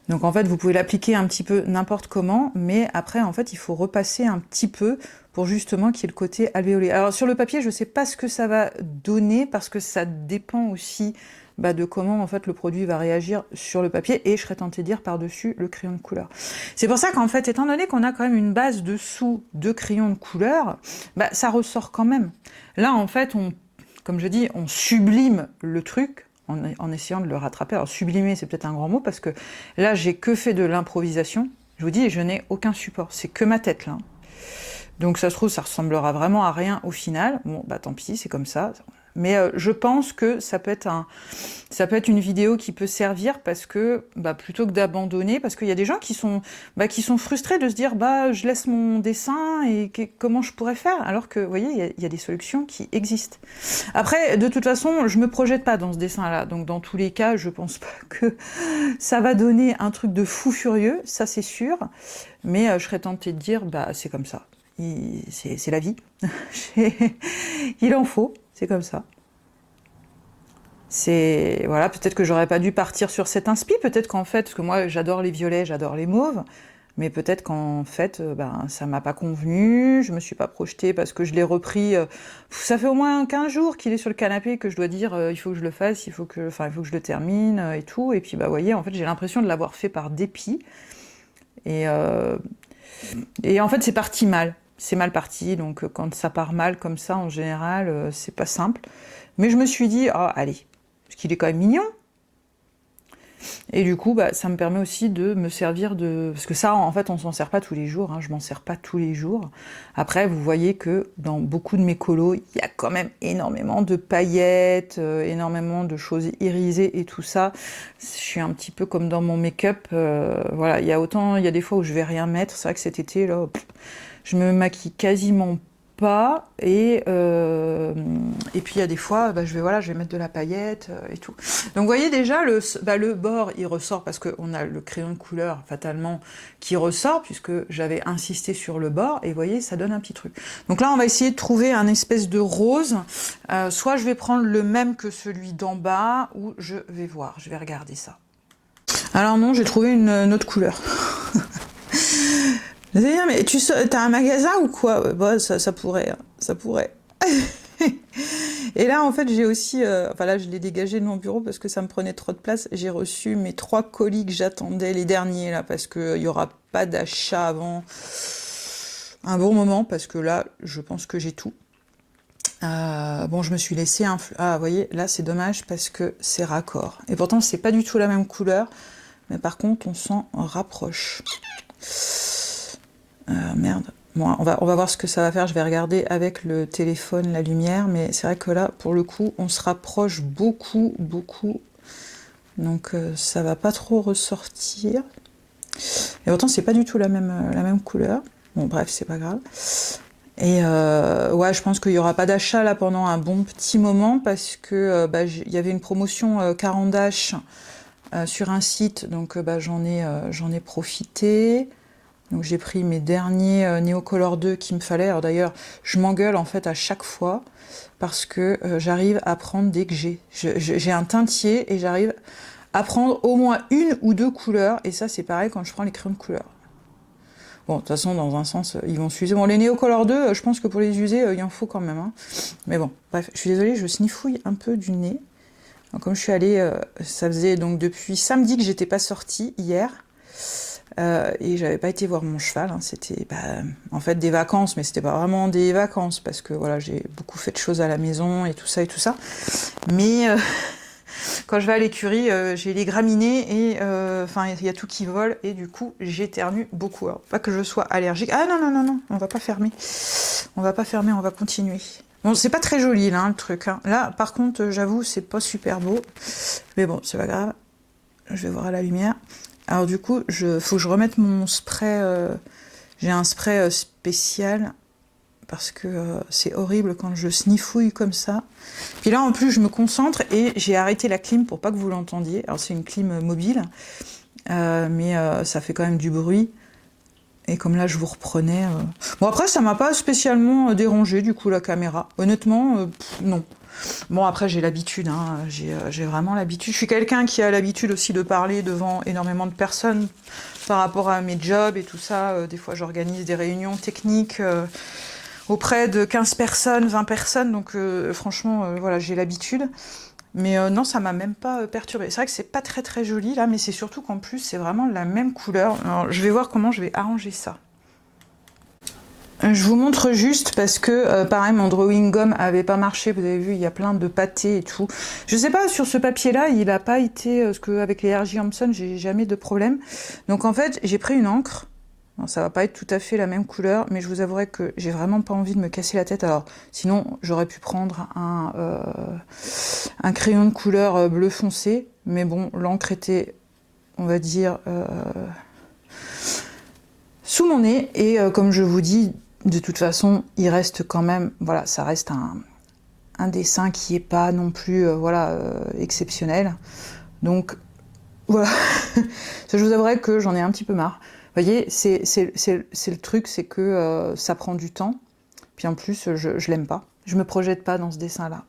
Donc en fait, vous pouvez l'appliquer un petit peu n'importe comment, mais après, en fait, il faut repasser un petit peu pour justement qu'il y ait le côté alvéolé. Alors sur le papier, je ne sais pas ce que ça va donner, parce que ça dépend aussi de comment en fait le produit va réagir sur le papier, et je serais tentée de dire par-dessus le crayon de couleur. C'est pour ça qu'en fait, étant donné qu'on a quand même une base dessous de crayon de couleur, ça ressort quand même. Là, en fait, comme je dis, on sublime le truc, en essayant de le rattraper. Alors sublimer, c'est peut-être un grand mot, parce que là, j'ai que fait de l'improvisation. Je vous dis, je n'ai aucun support. C'est que ma tête, là. Donc ça se trouve, ça ressemblera vraiment à rien au final. Bon, tant pis, c'est comme ça. Mais je pense que ça peut être une vidéo qui peut servir parce que, plutôt que d'abandonner, parce qu'il y a des gens qui sont frustrés de se dire, je laisse mon dessin et comment je pourrais faire? Alors que, vous voyez, il y a des solutions qui existent. Après, de toute façon, je me projette pas dans ce dessin-là. Donc, dans tous les cas, je pense pas que ça va donner un truc de fou furieux, ça c'est sûr. Mais je serais tentée de dire, c'est comme ça. C'est la vie. Il en faut, c'est comme ça. Voilà, peut-être que j'aurais pas dû partir sur cet inspi, peut-être qu'en fait, parce que moi j'adore les violets, j'adore les mauves, mais peut-être qu'en fait, ça m'a pas convenu, je me suis pas projetée parce que je l'ai repris, ça fait au moins 15 jours qu'il est sur le canapé que je dois dire, il faut que je le fasse, il faut que je le termine et tout, et puis vous voyez, en fait j'ai l'impression de l'avoir fait par dépit, et en fait c'est parti mal. C'est mal parti, donc quand ça part mal comme ça, en général, c'est pas simple. Mais je me suis dit, allez, parce qu'il est quand même mignon. Et du coup, ça me permet aussi de me servir de... Parce que ça, en fait, on s'en sert pas tous les jours, hein, je m'en sers pas tous les jours. Après, vous voyez que dans beaucoup de mes colos, il y a quand même énormément de paillettes, énormément de choses irisées et tout ça. Je suis un petit peu comme dans mon make-up. Voilà, il y a des fois où je vais rien mettre. C'est vrai que cet été, là... Je me maquille quasiment pas et puis il y a des fois je vais mettre de la paillette et tout. Donc vous voyez déjà le bord il ressort parce qu'on a le crayon de couleur fatalement qui ressort puisque j'avais insisté sur le bord et vous voyez ça donne un petit truc. Donc là on va essayer de trouver un espèce de rose. Soit je vais prendre le même que celui d'en bas ou je vais regarder ça. Alors non, j'ai trouvé une autre couleur. Mais t'as un magasin ou quoi? Ça pourrait, ça pourrait. Et là, en fait, j'ai aussi... là, je l'ai dégagé de mon bureau parce que ça me prenait trop de place. J'ai reçu mes 3 colis que j'attendais, les derniers, là, parce qu'il n'y aura pas d'achat avant un bon moment, parce que là, je pense que j'ai tout. Je me suis laissé vous voyez, là, c'est dommage parce que c'est raccord. Et pourtant, c'est pas du tout la même couleur, mais par contre, on s'en rapproche. Merde. Bon, on va voir ce que ça va faire. Je vais regarder avec le téléphone la lumière, mais c'est vrai que là, pour le coup, on se rapproche beaucoup. Donc, ça va pas trop ressortir. Et pourtant, c'est pas du tout la même couleur. Bon, bref, c'est pas grave. Et je pense qu'il y aura pas d'achat là pendant un bon petit moment parce que il y avait une promotion Caran d'H sur un site, donc j'en ai profité. Donc j'ai pris mes derniers Neocolor 2 qu'il me fallait. Alors d'ailleurs, je m'engueule en fait à chaque fois parce que j'arrive à prendre dès que j'ai un teintier et j'arrive à prendre au moins 1 ou 2 couleurs. Et ça c'est pareil quand je prends les crayons de couleur. Bon, de toute façon, dans un sens, ils vont s'user. Bon, les Neocolor 2, je pense que pour les user, il en faut quand même. Hein. Mais bon, bref, je suis désolée, je sniffouille un peu du nez. Donc, comme je suis allée, ça faisait donc depuis samedi que j'étais pas sortie, hier. Et j'avais pas été voir mon cheval, hein. C'était en fait des vacances, mais c'était pas vraiment des vacances parce que voilà, j'ai beaucoup fait de choses à la maison et tout ça. Mais quand je vais à l'écurie, j'ai les graminées et il y a tout qui vole et du coup j'éternue beaucoup. Alors, pas que je sois allergique. Ah non, on va pas fermer, on va continuer. Bon, c'est pas très joli là, le truc. Hein. Là, par contre, j'avoue, c'est pas super beau, mais bon, c'est pas grave. Je vais voir à la lumière. Alors du coup, faut que je remette mon spray. J'ai un spray spécial parce que c'est horrible quand je sniffouille comme ça. Puis là, en plus, je me concentre et j'ai arrêté la clim pour pas que vous l'entendiez. Alors c'est une clim mobile, mais ça fait quand même du bruit. Et comme là, je vous reprenais... Bon, après, ça m'a pas spécialement dérangé, du coup, la caméra. Honnêtement, non. Bon, après, j'ai l'habitude, hein. J'ai vraiment l'habitude. Je suis quelqu'un qui a l'habitude aussi de parler devant énormément de personnes par rapport à mes jobs et tout ça. Des fois, j'organise des réunions techniques auprès de 15 personnes, 20 personnes. Donc, franchement, voilà, j'ai l'habitude. Mais non, ça m'a même pas perturbée. C'est vrai que c'est pas très très joli là, mais c'est surtout qu'en plus, c'est vraiment la même couleur. Alors, je vais voir comment je vais arranger ça. Je vous montre juste parce que, pareil, mon drawing gum avait pas marché. Vous avez vu, il y a plein de pâtés et tout. Je sais pas, sur ce papier-là, il a pas été... parce qu'avec les RJ Hampson, j'ai jamais de problème. Donc en fait, j'ai pris une encre. Bon, ça va pas être tout à fait la même couleur, mais je vous avouerai que j'ai vraiment pas envie de me casser la tête. Alors, sinon, j'aurais pu prendre un crayon de couleur bleu foncé, mais bon, l'encre était, on va dire, sous mon nez, et comme je vous dis, de toute façon, il reste quand même, voilà, ça reste un dessin qui est pas non plus, exceptionnel. Donc, voilà. Je vous avouerai que j'en ai un petit peu marre. Vous voyez, c'est le truc, c'est que ça prend du temps. Puis en plus, je l'aime pas. Je me projette pas dans ce dessin-là.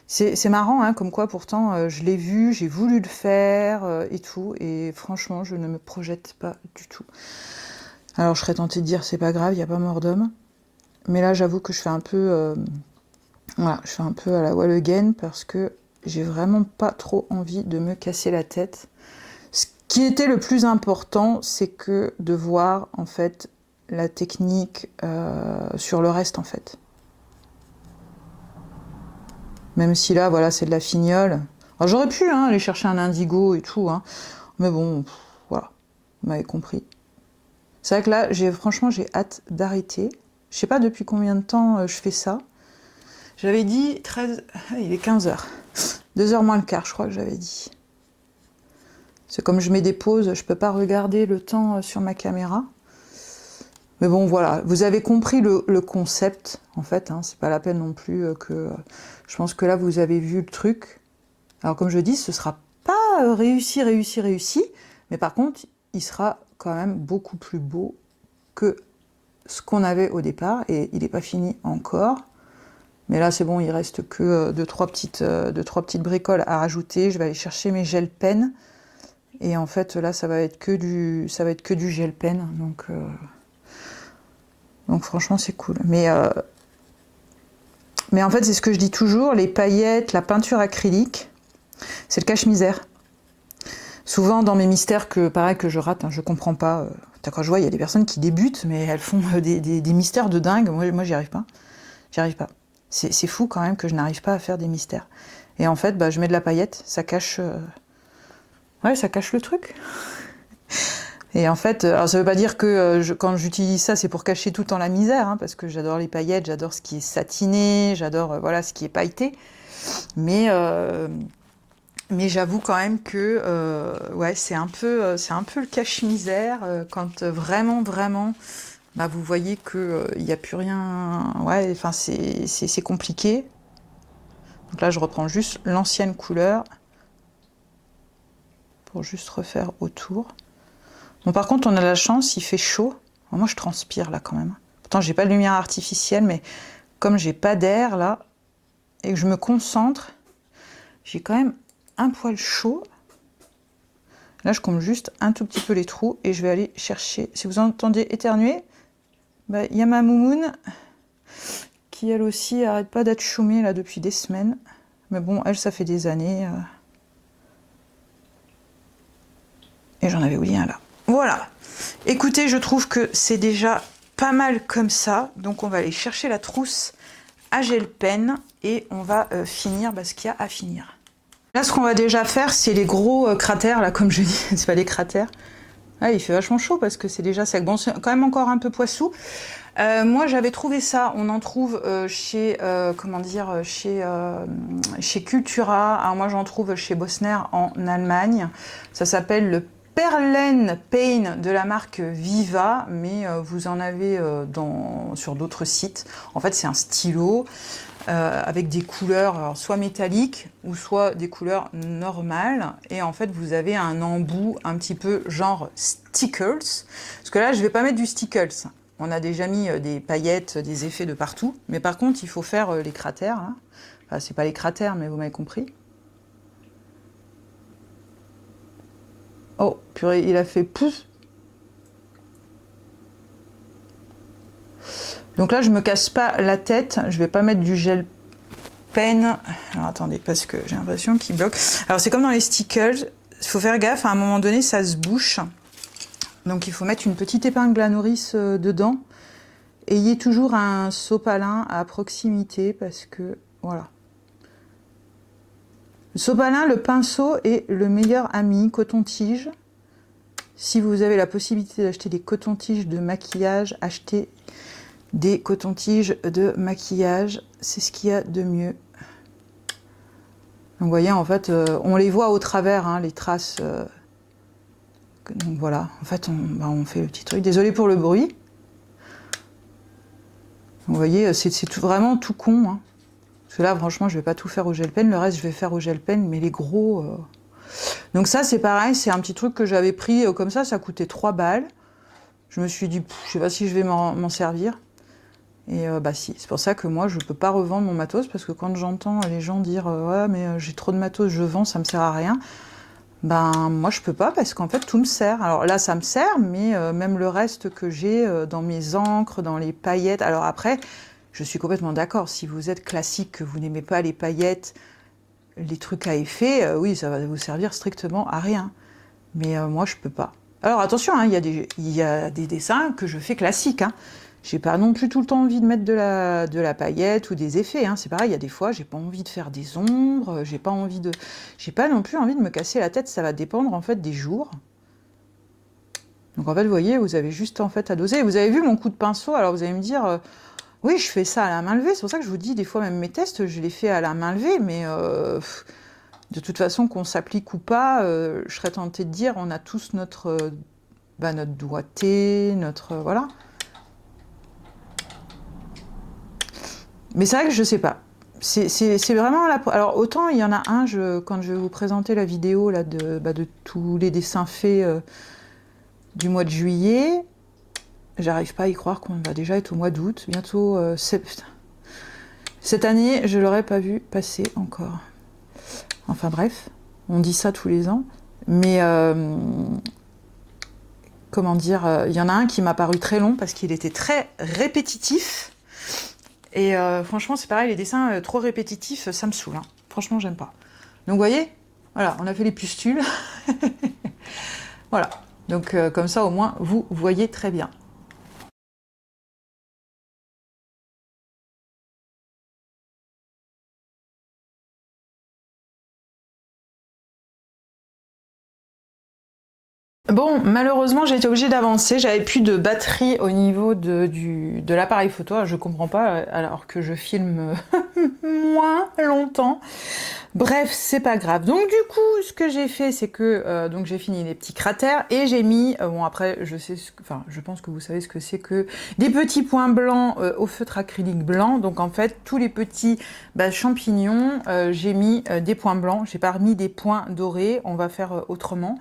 C'est marrant, hein, comme quoi pourtant, je l'ai vu, j'ai voulu le faire et tout. Et franchement, je ne me projette pas du tout. Alors je serais tentée de dire, c'est pas grave, il n'y a pas mort d'homme. Mais là, j'avoue que je fais un peu... voilà, je fais un peu à la wall again parce que j'ai vraiment pas trop envie de me casser la tête. Ce qui était le plus important, c'est que de voir en fait la technique sur le reste en fait. Même si là, voilà, c'est de la fignole. Alors, j'aurais pu aller chercher un indigo et tout, hein, mais bon, voilà, vous m'avez compris. C'est vrai que là, franchement, j'ai hâte d'arrêter. Je sais pas depuis combien de temps je fais ça. J'avais dit 13... il est 15h. 2h moins le quart, je crois que j'avais dit. C'est comme je mets des pauses, je peux pas regarder le temps sur ma caméra. Mais bon, voilà, vous avez compris le concept, en fait. Hein, c'est pas la peine non plus que... je pense que là, vous avez vu le truc. Alors, comme je dis, ce sera pas réussi. Mais par contre, il sera quand même beaucoup plus beau que ce qu'on avait au départ. Et il n'est pas fini encore. Mais là, c'est bon, il reste que 2-3 petites bricoles à rajouter. Je vais aller chercher mes gel pen. Et en fait, là, ça va être que du gel pen. Donc franchement, c'est cool. Mais en fait, c'est ce que je dis toujours, les paillettes, la peinture acrylique, c'est le cache-misère. Souvent, dans mes mystères, pareil, que je rate, hein, je comprends pas. Quand je vois, il y a des personnes qui débutent, mais elles font des mystères de dingue. Moi, j'y arrive pas. C'est fou quand même que je n'arrive pas à faire des mystères. Et en fait, je mets de la paillette, ça cache... ça cache le truc. Et en fait, alors ça veut pas dire que quand j'utilise ça, c'est pour cacher tout le temps la misère, hein, parce que j'adore les paillettes, j'adore ce qui est satiné, j'adore ce qui est pailleté. Mais j'avoue quand même que c'est un peu le cache-misère quand vraiment vous voyez que il n'y a plus rien. Ouais, enfin c'est compliqué. Donc là, je reprends juste l'ancienne couleur pour juste refaire autour. Bon, par contre, on a la chance, il fait chaud. Alors, moi, je transpire là quand même. Pourtant, j'ai pas de lumière artificielle, mais comme j'ai pas d'air là et que je me concentre, j'ai quand même un poil chaud. Là, je comble juste un tout petit peu les trous et je vais aller chercher. Si vous entendez éternuer, y a ma moumoune qui elle aussi arrête pas d'être choumée là depuis des semaines. Mais bon, elle, ça fait des années. Et j'en avais oublié un là. Voilà. Écoutez, je trouve que c'est déjà pas mal comme ça. Donc, on va aller chercher la trousse à gel pen et on va finir ce qu'il y a à finir. Là, ce qu'on va déjà faire, c'est les gros cratères, là, comme je dis. C'est pas des cratères. Ah, il fait vachement chaud parce que c'est déjà sec. Bon, c'est quand même encore un peu poissou. Moi, j'avais trouvé ça. On en trouve chez Cultura. Alors, moi, j'en trouve chez Bosner en Allemagne. Ça s'appelle le Perlen Paint de la marque Viva, mais vous en avez sur d'autres sites. En fait, c'est un stylo avec des couleurs alors, soit métalliques ou soit des couleurs normales. Et en fait, vous avez un embout un petit peu genre stickers. Parce que là, je ne vais pas mettre du stickers. On a déjà mis des paillettes, des effets de partout. Mais par contre, il faut faire les cratères. Hein. Enfin, c'est pas les cratères, mais vous m'avez compris. Oh, purée, il a fait pouce. Donc là, je me casse pas la tête. Je vais pas mettre du gel pen. Alors attendez, parce que j'ai l'impression qu'il bloque. Alors c'est comme dans les stickers. Il faut faire gaffe, à un moment donné, ça se bouche. Donc il faut mettre une petite épingle à nourrice dedans. Ayez toujours un sopalin à proximité parce que, voilà. Le sopalin, le pinceau est le meilleur ami, coton-tige. Si vous avez la possibilité d'acheter des cotons-tiges de maquillage, achetez des cotons-tiges de maquillage. C'est ce qu'il y a de mieux. Donc, vous voyez, en fait, on les voit au travers, hein, les traces. Donc voilà, en fait, on fait le petit truc. Désolée pour le bruit. Vous voyez, c'est vraiment tout con. Hein. Parce que là, franchement, je vais pas tout faire au gel pen. Le reste, je vais faire au gel pen, mais les gros... Donc ça, c'est pareil, c'est un petit truc que j'avais pris comme ça coûtait 3 balles. Je me suis dit, je sais pas si je vais m'en servir. Et bah si, c'est pour ça que moi, je peux pas revendre mon matos, parce que quand j'entends les gens dire ouais, mais j'ai trop de matos, je vends, ça me sert à rien. Ben moi, je peux pas, parce qu'en fait, tout me sert. Alors là, ça me sert, mais même le reste que j'ai dans mes encres, dans les paillettes. Alors après, je suis complètement d'accord, si vous êtes classique, que vous n'aimez pas les paillettes, les trucs à effet, oui, ça va vous servir strictement à rien. Mais moi, je peux pas. Alors attention, hein, il y a des dessins que je fais classiques. Hein. J'ai pas non plus tout le temps envie de mettre de la paillette ou des effets. Hein. C'est pareil, il y a des fois, j'ai pas envie de faire des ombres, j'ai pas non plus envie de me casser la tête. Ça va dépendre en fait des jours. Donc en fait, vous voyez, vous avez juste en fait à doser. Vous avez vu mon coup de pinceau. Alors vous allez me dire, oui, je fais ça à la main levée. C'est pour ça que je vous dis, des fois même mes tests, je les fais à la main levée, mais de toute façon, qu'on s'applique ou pas, je serais tentée de dire, on a tous notre doigté, voilà. Mais c'est vrai que je sais pas. C'est vraiment la... Alors autant il y en a un, quand je vais vous présenter la vidéo là, de tous les dessins faits du mois de juillet, j'arrive pas à y croire qu'on va déjà être au mois d'août. Bientôt, cette année, je l'aurais pas vu passer encore. Enfin bref, on dit ça tous les ans. Mais comment dire, il y en a un qui m'a paru très long parce qu'il était très répétitif. Et franchement, c'est pareil, les dessins trop répétitifs, ça me saoule. Hein. Franchement, j'aime pas. Donc, vous voyez, voilà, on a fait les pustules. Voilà. Donc, comme ça, au moins, vous voyez très bien. Bon, malheureusement, j'ai été obligée d'avancer. J'avais plus de batterie au niveau de l'appareil photo. Alors, je comprends pas, alors que je filme moins longtemps. Bref, c'est pas grave. Donc, du coup, ce que j'ai fait, c'est que donc j'ai fini les petits cratères et j'ai mis, bon après, je pense que vous savez ce que c'est que des petits points blancs au feutre acrylique blanc. Donc, en fait, tous les petits champignons, j'ai mis des points blancs. J'ai pas remis des points dorés. On va faire autrement.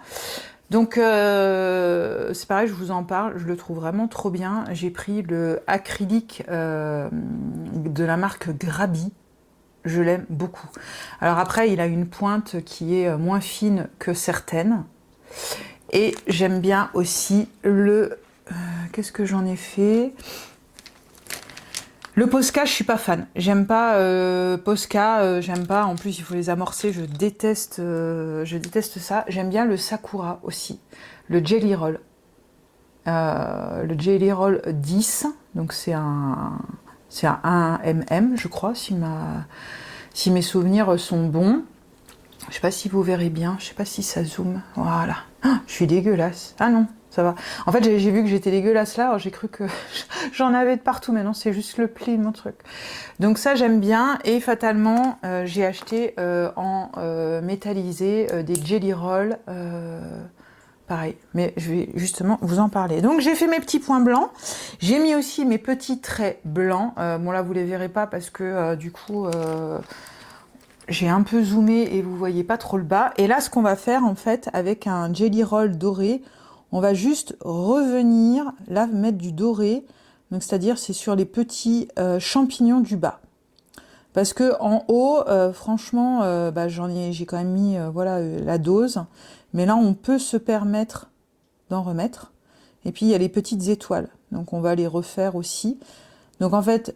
Donc c'est pareil, je vous en parle, je le trouve vraiment trop bien. J'ai pris le acrylique de la marque Grabi, je l'aime beaucoup. Alors après, il a une pointe qui est moins fine que certaines. Et j'aime bien aussi le... qu'est-ce que j'en ai fait ? Le Posca, je suis pas fan. J'aime pas Posca, j'aime pas. En plus, il faut les amorcer. Je déteste ça. J'aime bien le Sakura aussi. Le Jelly Roll. Le Jelly Roll 10. Donc c'est un 1 mm, je crois, si mes souvenirs sont bons. Je sais pas si vous verrez bien. Je sais pas si ça zoome. Voilà. Ah, je suis dégueulasse. Ah non. Ça va. En fait, j'ai vu que j'étais dégueulasse là, alors j'ai cru que j'en avais de partout, mais non, c'est juste le pli de mon truc. Donc ça, j'aime bien, et fatalement, j'ai acheté en métallisé des Jelly Roll, pareil, mais je vais justement vous en parler. Donc j'ai fait mes petits points blancs, j'ai mis aussi mes petits traits blancs, bon là, vous les verrez pas parce que du coup... j'ai un peu zoomé et vous voyez pas trop le bas. Et là, ce qu'on va faire, en fait, avec un Jelly Roll doré, on va juste revenir, là, mettre du doré. Donc, c'est-à-dire, c'est sur les petits champignons du bas. Parce que en haut, franchement, j'ai quand même mis voilà, la dose. Mais là, on peut se permettre d'en remettre. Et puis, il y a les petites étoiles. Donc, on va les refaire aussi. Donc, en fait,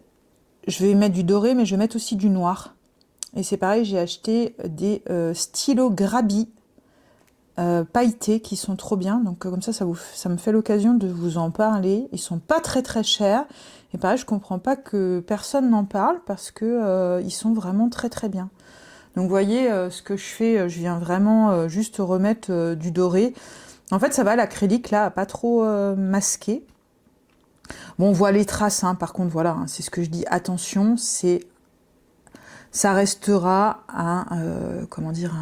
je vais mettre du doré, mais je vais mettre aussi du noir. Et c'est pareil, j'ai acheté des stylos Grabi pailletés qui sont trop bien. Donc comme ça me fait l'occasion de vous en parler. Ils sont pas très très chers. Et pareil, je comprends pas que personne n'en parle parce que ils sont vraiment très très bien. Donc vous voyez ce que je fais, je viens vraiment juste remettre du doré. En fait, ça va, l'acrylique, là, a pas trop masqué. Bon, on voit les traces, hein, par contre, voilà, hein, c'est ce que je dis. Attention, ça restera comment dire,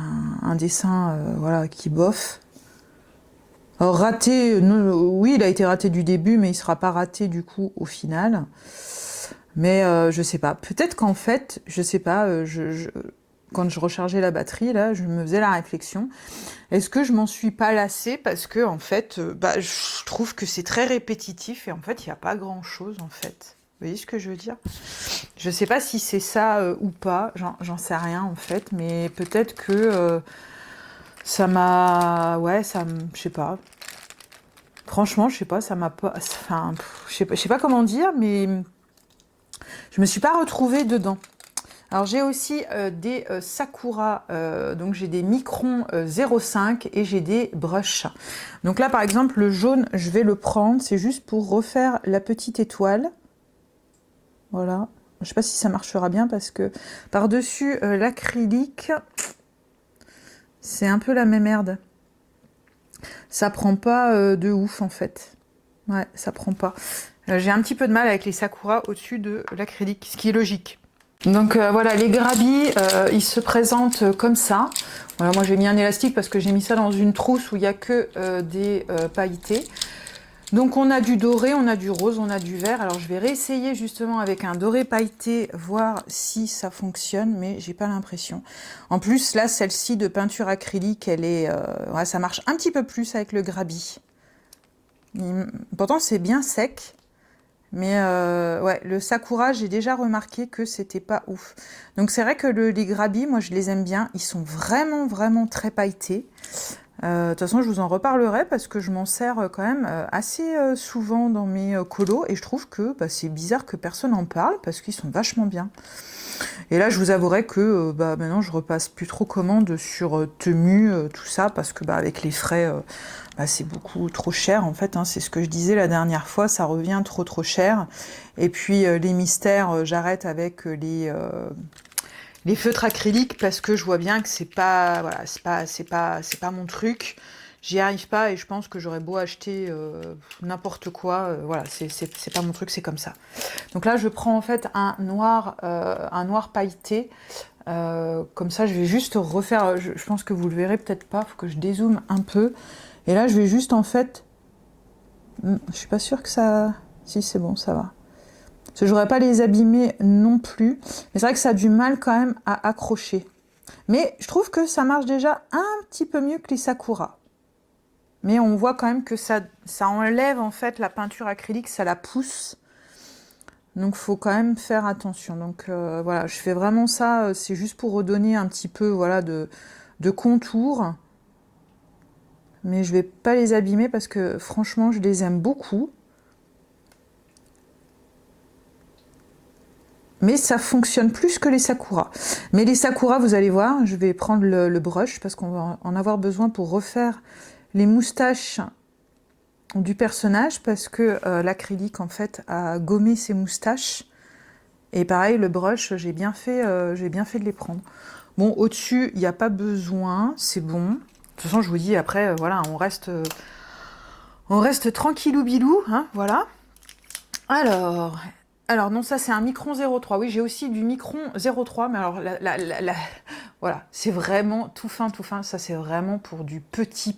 un dessin voilà, qui bof. Alors, raté, non, oui, il a été raté du début, mais il sera pas raté du coup au final. Mais je sais pas. Peut-être qu'en fait, je sais pas, quand je rechargeais la batterie, là, je me faisais la réflexion. Est-ce que je m'en suis pas lassée parce que en fait, je trouve que c'est très répétitif et en fait, il n'y a pas grand-chose en fait. Vous voyez ce que je veux dire? Je sais pas si c'est ça ou pas, j'en sais rien en fait, mais peut-être que ça m'a... Ouais, je sais pas. Franchement, je sais pas, ça m'a pas... Enfin, je sais pas comment dire, mais je me suis pas retrouvée dedans. Alors j'ai aussi des Sakura, donc j'ai des Micron 0,5 et j'ai des brushes. Donc là par exemple le jaune, je vais le prendre, c'est juste pour refaire la petite étoile. Voilà, je sais pas si ça marchera bien parce que par-dessus l'acrylique, c'est un peu la même merde. Ça prend pas de ouf en fait. Ouais, ça prend pas. J'ai un petit peu de mal avec les Sakura au-dessus de l'acrylique, ce qui est logique. Donc voilà, les grabis, ils se présentent comme ça. Voilà, moi j'ai mis un élastique parce que j'ai mis ça dans une trousse où il n'y a que des pailletés. Donc on a du doré, on a du rose, on a du vert. Alors je vais réessayer justement avec un doré pailleté, voir si ça fonctionne, mais j'ai pas l'impression. En plus là, celle-ci de peinture acrylique, elle est, ouais, ça marche un petit peu plus avec le grabi. Pourtant c'est bien sec. Mais ouais, le Sakura, j'ai déjà remarqué que c'était pas ouf. Donc c'est vrai que les grabis, moi je les aime bien. Ils sont vraiment, vraiment très pailletés. De toute façon, je vous en reparlerai parce que je m'en sers quand même assez souvent dans mes colos. Et je trouve que c'est bizarre que personne en parle parce qu'ils sont vachement bien. Et là, je vous avouerai que maintenant, je repasse plus trop commande sur Temu, tout ça, parce que avec les frais... c'est beaucoup trop cher en fait, hein, c'est ce que je disais la dernière fois, ça revient trop cher. Et puis les mystères, j'arrête avec les feutres acryliques parce que je vois bien que c'est pas, voilà, c'est pas mon truc. J'y arrive pas et je pense que j'aurais beau acheter n'importe quoi, voilà, c'est pas mon truc, c'est comme ça. Donc là, je prends en fait un noir pailleté. Comme ça, je vais juste refaire. Je pense que vous le verrez peut-être pas, faut que je dézoome un peu. Et là, je vais juste en fait... Je suis pas sûre que ça... Si, c'est bon, ça va. Parce que je voudrais pas les abîmer non plus. Mais c'est vrai que ça a du mal quand même à accrocher. Mais je trouve que ça marche déjà un petit peu mieux que les Sakura. Mais on voit quand même que ça enlève en fait la peinture acrylique, ça la pousse. Donc faut quand même faire attention. Donc voilà, je fais vraiment ça, c'est juste pour redonner un petit peu voilà, de contour. Mais je vais pas les abîmer parce que franchement je les aime beaucoup. Mais ça fonctionne plus que les Sakura. Mais les Sakura, vous allez voir, je vais prendre le brush parce qu'on va en avoir besoin pour refaire les moustaches du personnage parce que l'acrylique en fait a gommé ses moustaches. Et pareil, le brush, j'ai bien fait de les prendre. Bon, au-dessus, il n'y a pas besoin, c'est bon. De toute façon, je vous dis, après, voilà, on reste tranquillou bilou, hein, voilà. Alors non, ça c'est un Micron 0,3. Oui, j'ai aussi du Micron 0,3, mais alors voilà, c'est vraiment tout fin. Ça c'est vraiment pour du petit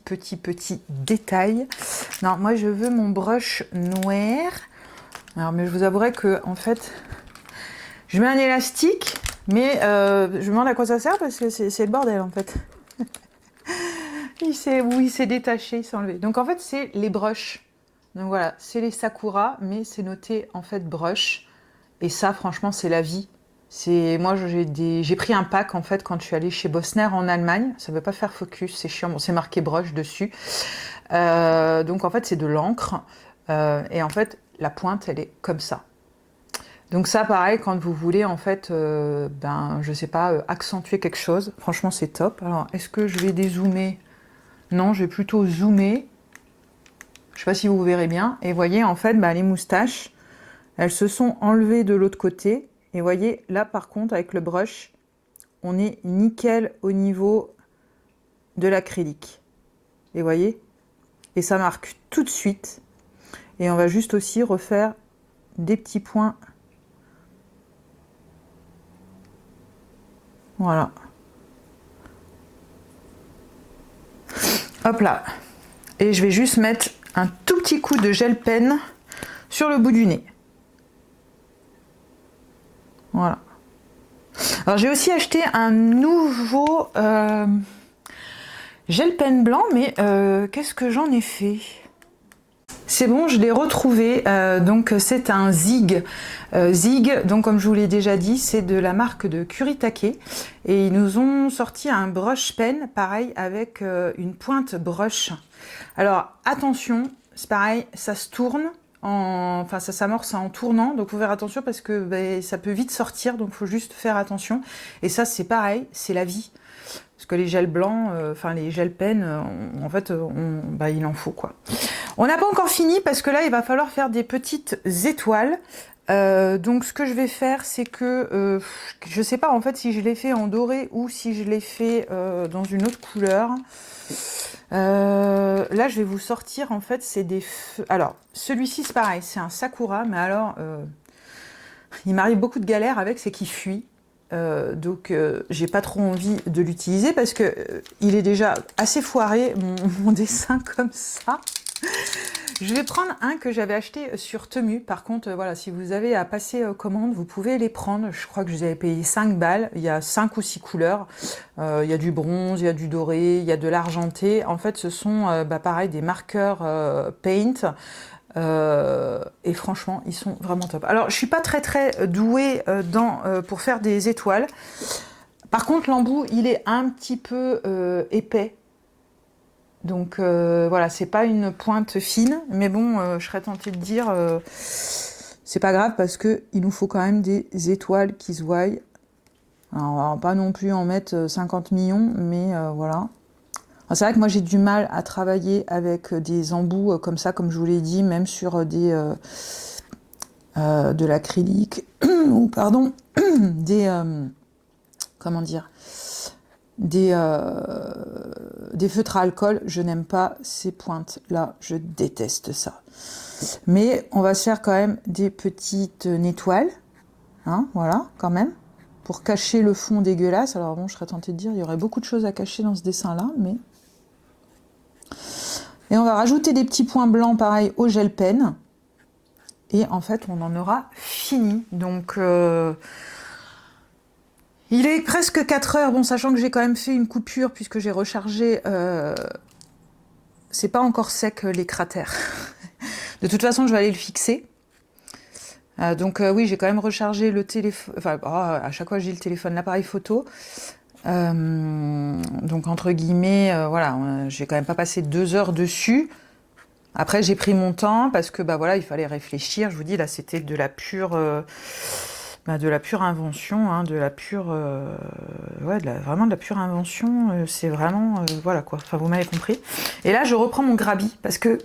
détail. Non, moi je veux mon brush noir. Alors, mais je vous avouerai que en fait, je mets un élastique, mais je me demande à quoi ça sert parce que c'est le bordel en fait. il s'est détaché, il s'est enlevé. Donc en fait, c'est les brushes. Donc voilà, c'est les Sakura, mais c'est noté en fait brush. Et ça, franchement, c'est la vie. Moi, j'ai pris un pack en fait quand je suis allée chez Bossner en Allemagne. Ça ne veut pas faire focus, c'est chiant. Bon, c'est marqué brush dessus. Donc en fait, c'est de l'encre. Et en fait, la pointe, elle est comme ça. Donc ça, pareil, quand vous voulez en fait, je sais pas, accentuer quelque chose. Franchement, c'est top. Alors, est-ce que je vais dézoomer? Non, je vais plutôt zoomer. Je sais pas si vous verrez bien. Et voyez, en fait, les moustaches, elles se sont enlevées de l'autre côté. Et voyez, là, par contre, avec le brush, on est nickel au niveau de l'acrylique. Et voyez, et ça marque tout de suite. Et on va juste aussi refaire des petits points. Voilà. Hop là. Et je vais juste mettre un tout petit coup de gel pen sur le bout du nez. Voilà. Alors j'ai aussi acheté un nouveau gel pen blanc, mais qu'est-ce que j'en ai fait? C'est bon, je l'ai retrouvé. Donc c'est un Zig. Zig, donc comme je vous l'ai déjà dit, c'est de la marque de Kuritake. Et ils nous ont sorti un brush pen, pareil, avec une pointe brush. Alors attention, c'est pareil, ça se tourne. Enfin, ça s'amorce en tournant, donc il faut faire attention parce que ça peut vite sortir, donc il faut juste faire attention. Et ça, c'est pareil, c'est la vie. Parce que les gels blancs, enfin les gels pens, en fait, il en faut quoi. On n'a pas encore fini parce que là, il va falloir faire des petites étoiles. Donc ce que je vais faire, c'est que je sais pas en fait si je l'ai fait en doré ou si je l'ai fait dans une autre couleur. Là, je vais vous sortir, en fait, c'est des feux. Alors, celui-ci, c'est pareil, c'est un Sakura, mais alors, il m'arrive beaucoup de galères avec, c'est qu'il fuit. Donc, j'ai pas trop envie de l'utiliser parce que il est déjà assez foiré, mon dessin comme ça. Je vais prendre un que j'avais acheté sur Temu. Par contre, voilà, si vous avez à passer commande, vous pouvez les prendre. Je crois que je les avais payé 5 balles. Il y a 5 ou 6 couleurs. Il y a du bronze, il y a du doré, il y a de l'argenté. En fait, ce sont, pareil, des marqueurs paint. Et franchement, ils sont vraiment top. Alors, je suis pas très douée pour faire des étoiles. Par contre, l'embout, il est un petit peu épais. Donc voilà, c'est pas une pointe fine, mais bon, je serais tentée de dire, c'est pas grave parce que il nous faut quand même des étoiles qui se voient. Alors, on va pas non plus en mettre 50 millions, mais voilà. C'est vrai que moi j'ai du mal à travailler avec des embouts comme ça, comme je vous l'ai dit, même sur de l'acrylique ou pardon, des comment dire. Des feutres à alcool, je n'aime pas ces pointes-là, je déteste ça. Mais on va se faire quand même des petites étoiles, hein, voilà, quand même, pour cacher le fond dégueulasse. Alors bon, je serais tentée de dire, il y aurait beaucoup de choses à cacher dans ce dessin-là, mais... Et on va rajouter des petits points blancs, pareil, au gel pen. Et en fait, on en aura fini. Donc... il est presque 4 heures, bon, sachant que j'ai quand même fait une coupure puisque j'ai rechargé. C'est pas encore sec les cratères. De toute façon, je vais aller le fixer. Donc oui, j'ai quand même rechargé le téléphone. Enfin, à chaque fois j'ai le téléphone, l'appareil photo. Donc entre guillemets, voilà, j'ai quand même pas passé 2 heures dessus. Après, j'ai pris mon temps parce que voilà, il fallait réfléchir. Je vous dis là, c'était de la pure. De la pure invention, hein, de la pure, vraiment de la pure invention. C'est vraiment, voilà quoi. Enfin, vous m'avez compris. Et là, je reprends mon grabi parce que,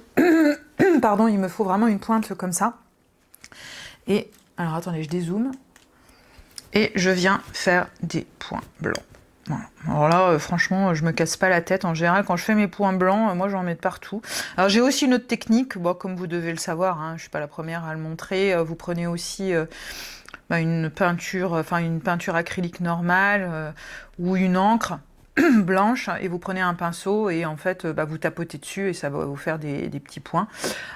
pardon, il me faut vraiment une pointe comme ça. Et alors, attendez, je dézoome et je viens faire des points blancs. Voilà. Alors là, franchement, je me casse pas la tête. En général, quand je fais mes points blancs, moi, j'en mets de partout. Alors, j'ai aussi une autre technique. Bon, comme vous devez le savoir, hein, je suis pas la première à le montrer. Vous prenez aussi une peinture acrylique normale ou une encre blanche et vous prenez un pinceau et en fait vous tapotez dessus et ça va vous faire des petits points.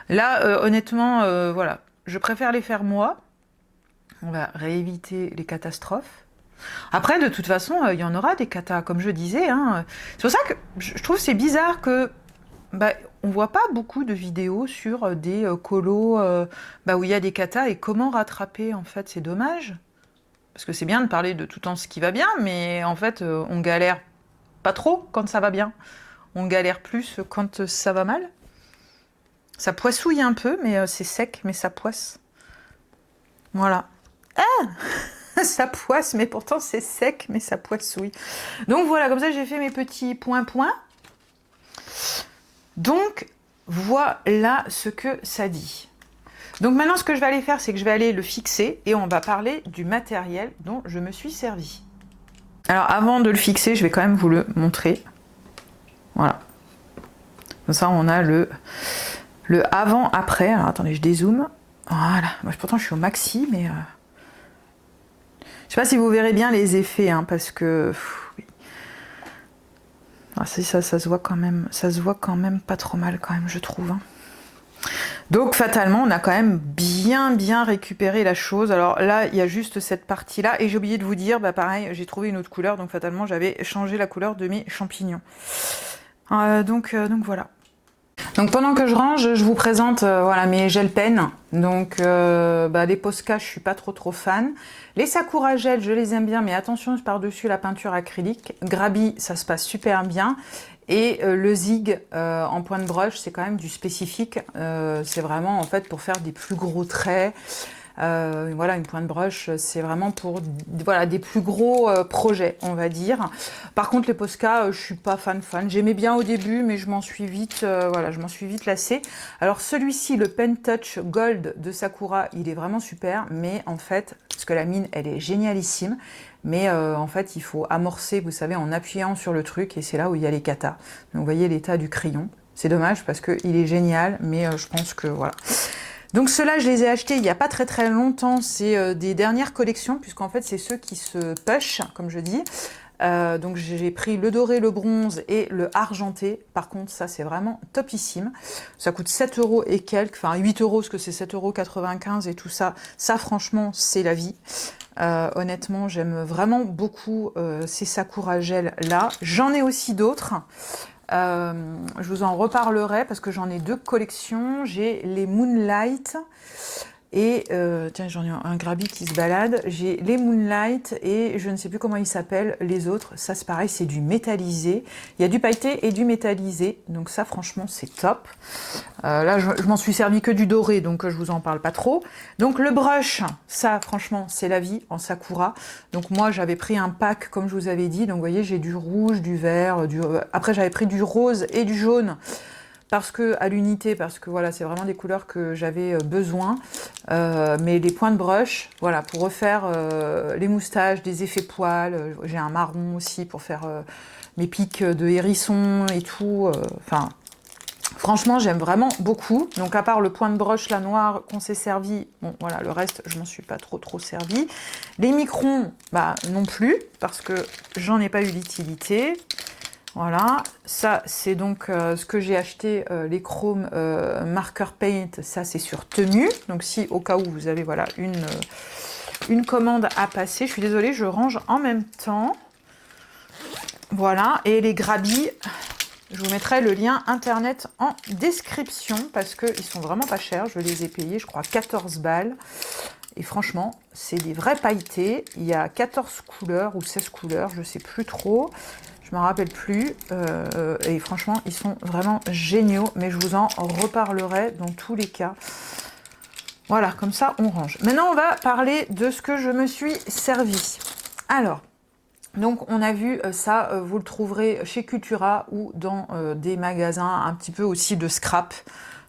Là honnêtement voilà, je préfère les faire moi. On va rééviter les catastrophes. Après de toute façon il y en aura des catas comme je disais, hein. C'est pour ça que je trouve c'est bizarre que on voit pas beaucoup de vidéos sur des colos où il y a des katas et comment rattraper, en fait, c'est dommage. Parce que c'est bien de parler de tout temps ce qui va bien, mais en fait, on galère pas trop quand ça va bien. On galère plus quand ça va mal. Ça poissouille un peu, mais c'est sec, mais ça poisse. Voilà. Ah ça poisse, mais pourtant c'est sec, mais ça poissouille. Donc voilà, comme ça j'ai fait mes petits points. Donc, voilà ce que ça dit. Donc maintenant, ce que je vais aller faire, c'est que je vais aller le fixer et on va parler du matériel dont je me suis servi. Alors, avant de le fixer, je vais quand même vous le montrer. Voilà. Comme ça, on a le avant-après. Alors, attendez, je dézoome. Voilà. Moi, pourtant, je suis au maxi, mais... Je sais pas si vous verrez bien les effets, hein, parce que... oui. Ah, ça se voit quand même pas trop mal, quand même, je trouve. Hein. Donc, fatalement, on a quand même bien récupéré la chose. Alors là, il y a juste cette partie-là. Et j'ai oublié de vous dire, bah pareil, j'ai trouvé une autre couleur. Donc, fatalement, j'avais changé la couleur de mes champignons. Donc voilà. Donc pendant que je range, je vous présente voilà, mes gel pens. Donc les Posca, je suis pas trop fan. Les Sakura gel, je les aime bien, mais attention par-dessus la peinture acrylique. Grabi, ça se passe super bien. Et le Zig en point de brush, c'est quand même du spécifique. C'est vraiment en fait pour faire des plus gros traits. Voilà, une pointe brush, c'est vraiment pour voilà, des plus gros projets, on va dire. Par contre, les Posca, je suis pas fan. J'aimais bien au début, mais je m'en suis vite lassée. Alors celui-ci, le Pen Touch Gold de Sakura, il est vraiment super, mais en fait, parce que la mine, elle est génialissime, mais en fait, il faut amorcer, vous savez, en appuyant sur le truc, et c'est là où il y a les katas. Donc, vous voyez l'état du crayon. C'est dommage parce qu'il est génial, mais je pense que voilà. Donc ceux-là, je les ai achetés il n'y a pas très longtemps. C'est des dernières collections, puisqu'en fait, c'est ceux qui se push, comme je dis. Donc j'ai pris le doré, le bronze et le argenté. Par contre, ça, c'est vraiment topissime. Ça coûte 7 € et quelques, enfin 8 € parce que c'est 7,95 € et tout ça. Ça, franchement, c'est la vie. Honnêtement, j'aime vraiment beaucoup ces Sakura gel là. J'en ai aussi d'autres. Je vous en reparlerai parce que j'en ai deux collections. J'ai les Moonlight et tiens, j'en ai un Grabi qui se balade. J'ai les Moonlight et je ne sais plus comment ils s'appellent les autres. Ça, c'est pareil, c'est du métallisé. Il y a du pailleté et du métallisé. Donc ça, franchement, c'est top. Là, je m'en suis servi que du doré, donc je vous en parle pas trop. Donc le brush, ça, franchement, c'est la vie en Sakura. Donc moi, j'avais pris un pack, comme je vous avais dit. Donc vous voyez, j'ai du rouge, du vert, après j'avais pris du rose et du jaune. Parce que à l'unité, parce que voilà, c'est vraiment des couleurs que j'avais besoin. Mais les points de brush, voilà, pour refaire les moustaches, des effets poils. J'ai un marron aussi pour faire mes pics de hérisson et tout. Enfin, franchement, j'aime vraiment beaucoup. Donc à part le point de brush la noire qu'on s'est servi, bon voilà, le reste, je m'en suis pas trop servi. Les microns, bah non plus, parce que j'en ai pas eu l'utilité. Voilà, ça c'est donc ce que j'ai acheté, les Chrome Marker Paint, ça c'est sur tenue. Donc si au cas où vous avez voilà, une commande à passer, je suis désolée, je range en même temps. Voilà, et les Grabi, je vous mettrai le lien internet en description parce qu'ils sont vraiment pas chers, je les ai payés, je crois 14 balles. Et franchement, c'est des vrais pailletés. Il y a 14 couleurs ou 16 couleurs, je sais plus trop. Je ne me rappelle plus. Et franchement, ils sont vraiment géniaux. Mais je vous en reparlerai dans tous les cas. Voilà, comme ça, on range. Maintenant, on va parler de ce que je me suis servi. Alors, donc on a vu ça, vous le trouverez chez Cultura ou dans des magasins un petit peu aussi de scrap.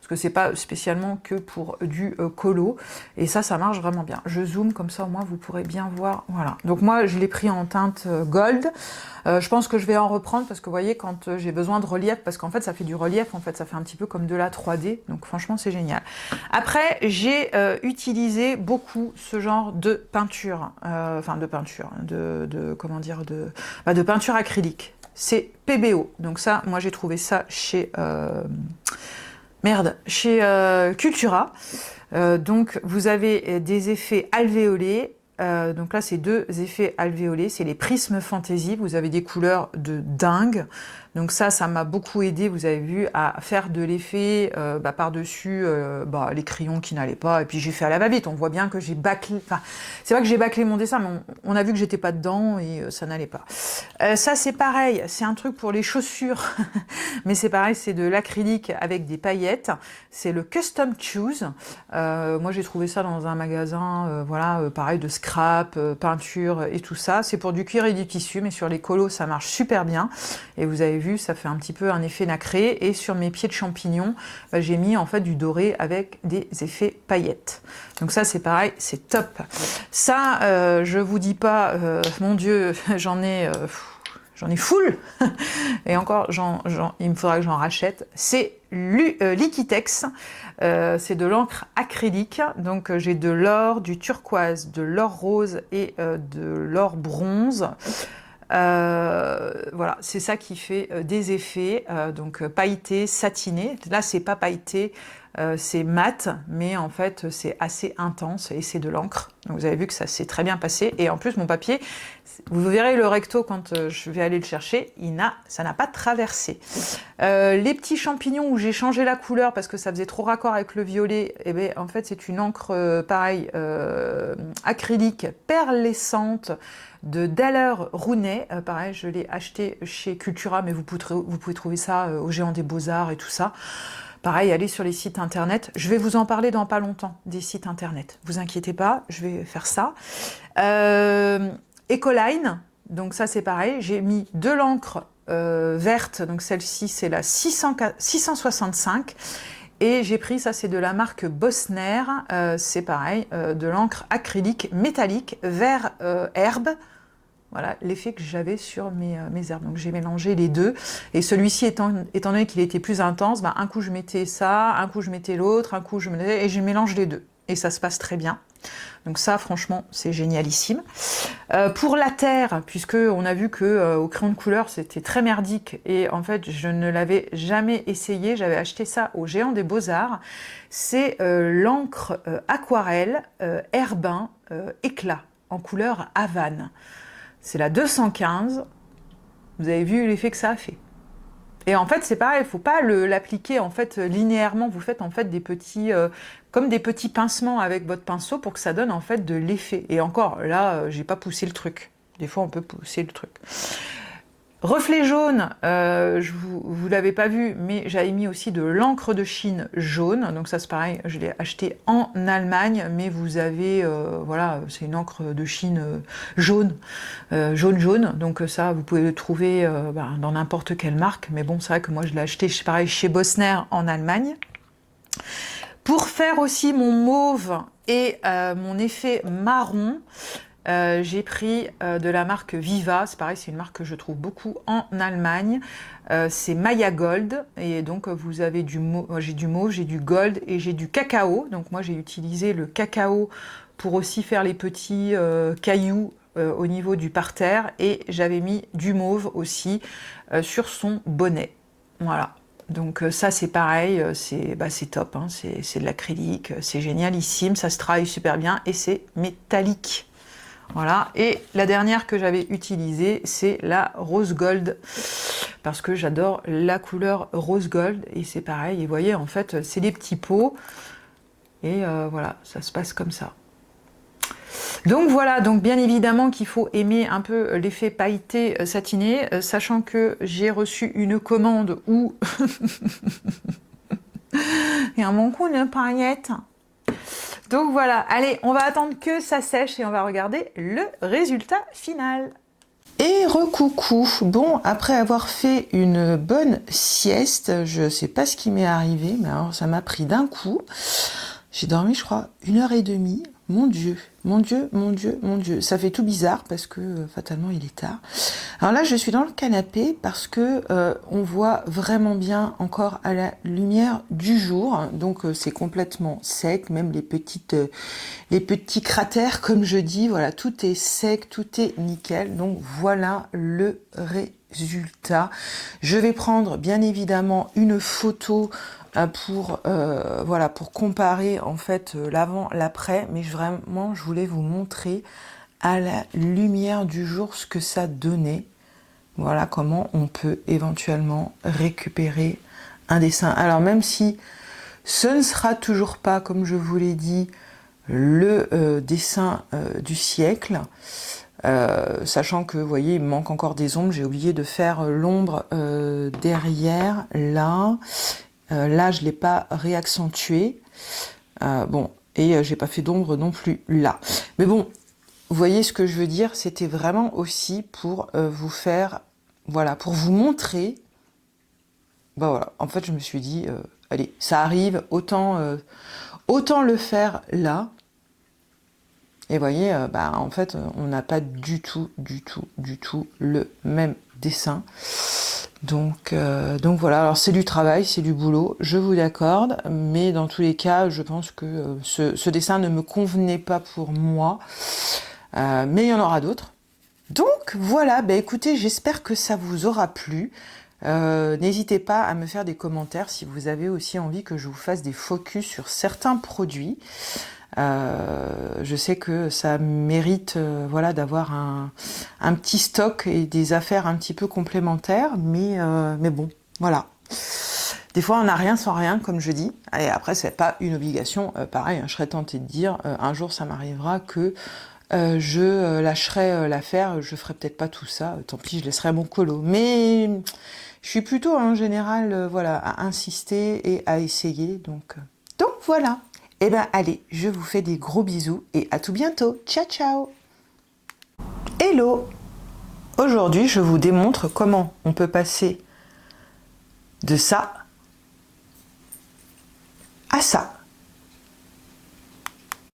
Que c'est pas spécialement que pour du colo et ça marche vraiment bien. Je zoome comme ça au moins vous pourrez bien voir. Voilà, donc moi je l'ai pris en teinte gold. Je pense que je vais en reprendre parce que vous voyez quand j'ai besoin de relief, parce qu'en fait ça fait du relief, en fait ça fait un petit peu comme de la 3D, donc franchement c'est génial. Après j'ai utilisé beaucoup ce genre de peinture, de peinture acrylique. C'est PBO, donc ça moi j'ai trouvé ça chez chez Cultura. Donc vous avez des effets alvéolés. Donc là c'est deux effets alvéolés, c'est les prismes fantasy. Vous avez des couleurs de dingue. Donc ça m'a beaucoup aidé, vous avez vu, à faire de l'effet par-dessus les crayons qui n'allaient pas. Et puis j'ai fait à la va-vite. On voit bien que j'ai bâclé. Enfin, c'est pas que j'ai bâclé mon dessin, mais on a vu que j'étais pas dedans et ça n'allait pas. Ça c'est pareil, c'est un truc pour les chaussures, mais c'est pareil, c'est de l'acrylique avec des paillettes. C'est le Custom Choose. Moi j'ai trouvé ça dans un magasin, pareil de scrap, peinture et tout ça. C'est pour du cuir et du tissu, mais sur les colos ça marche super bien. Et vous avez vu, ça fait un petit peu un effet nacré. Et sur mes pieds de champignons, j'ai mis en fait du doré avec des effets paillettes. Donc ça, c'est pareil, c'est top. Ça, je vous dis pas, mon Dieu, j'en ai j'en ai full, et encore, il me faudra que j'en rachète, c'est Liquitex, c'est de l'encre acrylique, donc j'ai de l'or, du turquoise, de l'or rose et de l'or bronze. Voilà, c'est ça qui fait des effets, donc pailleté, satiné. Là, c'est pas pailleté, c'est mat, mais en fait, c'est assez intense et c'est de l'encre. Donc, vous avez vu que ça s'est très bien passé. Et en plus, mon papier, vous verrez le recto quand je vais aller le chercher, ça n'a pas traversé. Les petits champignons où j'ai changé la couleur parce que ça faisait trop raccord avec le violet, eh bien, en fait, c'est une encre, pareil, acrylique, perlescente, de Daler Rounet, pareil, je l'ai acheté chez Cultura, mais vous pouvez trouver ça au Géant des Beaux-Arts et tout ça. Pareil, allez sur les sites internet. Je vais vous en parler dans pas longtemps, des sites internet. Vous inquiétez pas, je vais faire ça. Ecoline, donc ça c'est pareil, j'ai mis de l'encre verte, donc celle-ci c'est la 665. Et j'ai pris, ça c'est de la marque Bosner, c'est pareil, de l'encre acrylique métallique vert herbe. Voilà l'effet que j'avais sur mes herbes. Donc j'ai mélangé les deux. Et celui-ci, étant donné qu'il était plus intense, un coup je mettais ça, un coup je mettais l'autre, un coup je mettais... Et je mélange les deux. Et ça se passe très bien. Donc ça, franchement, c'est génialissime. Pour la terre, puisque on a vu que au crayon de couleur, c'était très merdique. Et en fait, je ne l'avais jamais essayé. J'avais acheté ça au Géant des Beaux-Arts. C'est l'encre aquarelle Herbin éclat en couleur Havane. C'est la 215. Vous avez vu l'effet que ça a fait. Et en fait, c'est pareil, il ne faut pas l'appliquer en fait linéairement. Vous faites en fait des petits, comme des petits pincements avec votre pinceau pour que ça donne en fait de l'effet. Et encore, là, j'ai pas poussé le truc. Des fois, on peut pousser le truc. Reflet jaune, vous l'avez pas vu, mais j'avais mis aussi de l'encre de Chine jaune. Donc ça c'est pareil, je l'ai acheté en Allemagne, mais vous avez, voilà, c'est une encre de Chine jaune. Donc ça vous pouvez le trouver dans n'importe quelle marque. Mais bon, c'est vrai que moi je l'ai acheté pareil chez Bosner en Allemagne. Pour faire aussi mon mauve et mon effet marron, j'ai pris de la marque Viva, c'est pareil, c'est une marque que je trouve beaucoup en Allemagne. C'est Maya Gold, et donc vous avez j'ai du mauve, j'ai du gold et j'ai du cacao. Donc moi j'ai utilisé le cacao pour aussi faire les petits cailloux au niveau du parterre, et j'avais mis du mauve aussi sur son bonnet. Voilà. Donc ça c'est pareil, c'est top, hein, c'est de l'acrylique, c'est génialissime, ça se travaille super bien et c'est métallique. Voilà, et la dernière que j'avais utilisée, c'est la rose gold, parce que j'adore la couleur rose gold, et c'est pareil, et vous voyez, en fait, c'est des petits pots, et voilà, ça se passe comme ça. Donc voilà, donc bien évidemment qu'il faut aimer un peu l'effet pailleté satiné, sachant que j'ai reçu une commande où il y a un bon coup de paillettes. Donc voilà, allez, on va attendre que ça sèche et on va regarder le résultat final. Et recoucou, bon, après avoir fait une bonne sieste, je sais pas ce qui m'est arrivé, mais alors ça m'a pris d'un coup. J'ai dormi, je crois, 1h30. Mon Dieu, mon Dieu, mon Dieu, mon Dieu. Ça fait tout bizarre parce que fatalement il est tard. Alors là, je suis dans le canapé parce que on voit vraiment bien encore à la lumière du jour. Donc c'est complètement sec, même les petits cratères, comme je dis. Voilà, tout est sec, tout est nickel. Donc voilà le résultat. Je vais prendre bien évidemment une photo pour comparer en fait l'avant, l'après, mais vraiment je voulais vous montrer à la lumière du jour ce que ça donnait. Voilà comment on peut éventuellement récupérer un dessin. Alors même si ce ne sera toujours pas, comme je vous l'ai dit, le dessin du siècle, sachant que vous voyez il me manque encore des ombres, j'ai oublié de faire l'ombre derrière là. Là, je ne l'ai pas réaccentué. J'ai pas fait d'ombre non plus là. Mais bon, vous voyez ce que je veux dire, c'était vraiment aussi pour vous faire, voilà, pour vous montrer. Voilà, en fait, je me suis dit, allez, ça arrive, autant le faire là. Et vous voyez, en fait, on n'a pas du tout le même dessin. Donc voilà, alors c'est du travail, c'est du boulot, je vous l'accorde, mais dans tous les cas, je pense que ce dessin ne me convenait pas pour moi, mais il y en aura d'autres. Donc voilà, bah écoutez, j'espère que ça vous aura plu. N'hésitez pas à me faire des commentaires si vous avez aussi envie que je vous fasse des focus sur certains produits. Je sais que ça mérite voilà, d'avoir un petit stock et des affaires un petit peu complémentaires, mais bon, voilà. Des fois, on n'a rien sans rien, comme je dis. Et après, c'est pas une obligation. Pareil, hein, je serais tentée de dire, un jour, ça m'arrivera que je lâcherai l'affaire. Je ferai peut-être pas tout ça. Tant pis, je laisserai mon colo. Mais je suis plutôt, en général, voilà, à insister et à essayer. Donc voilà. Eh ben allez, je vous fais des gros bisous et à tout bientôt. Ciao ciao. Hello. Aujourd'hui, je vous démontre comment on peut passer de ça à ça.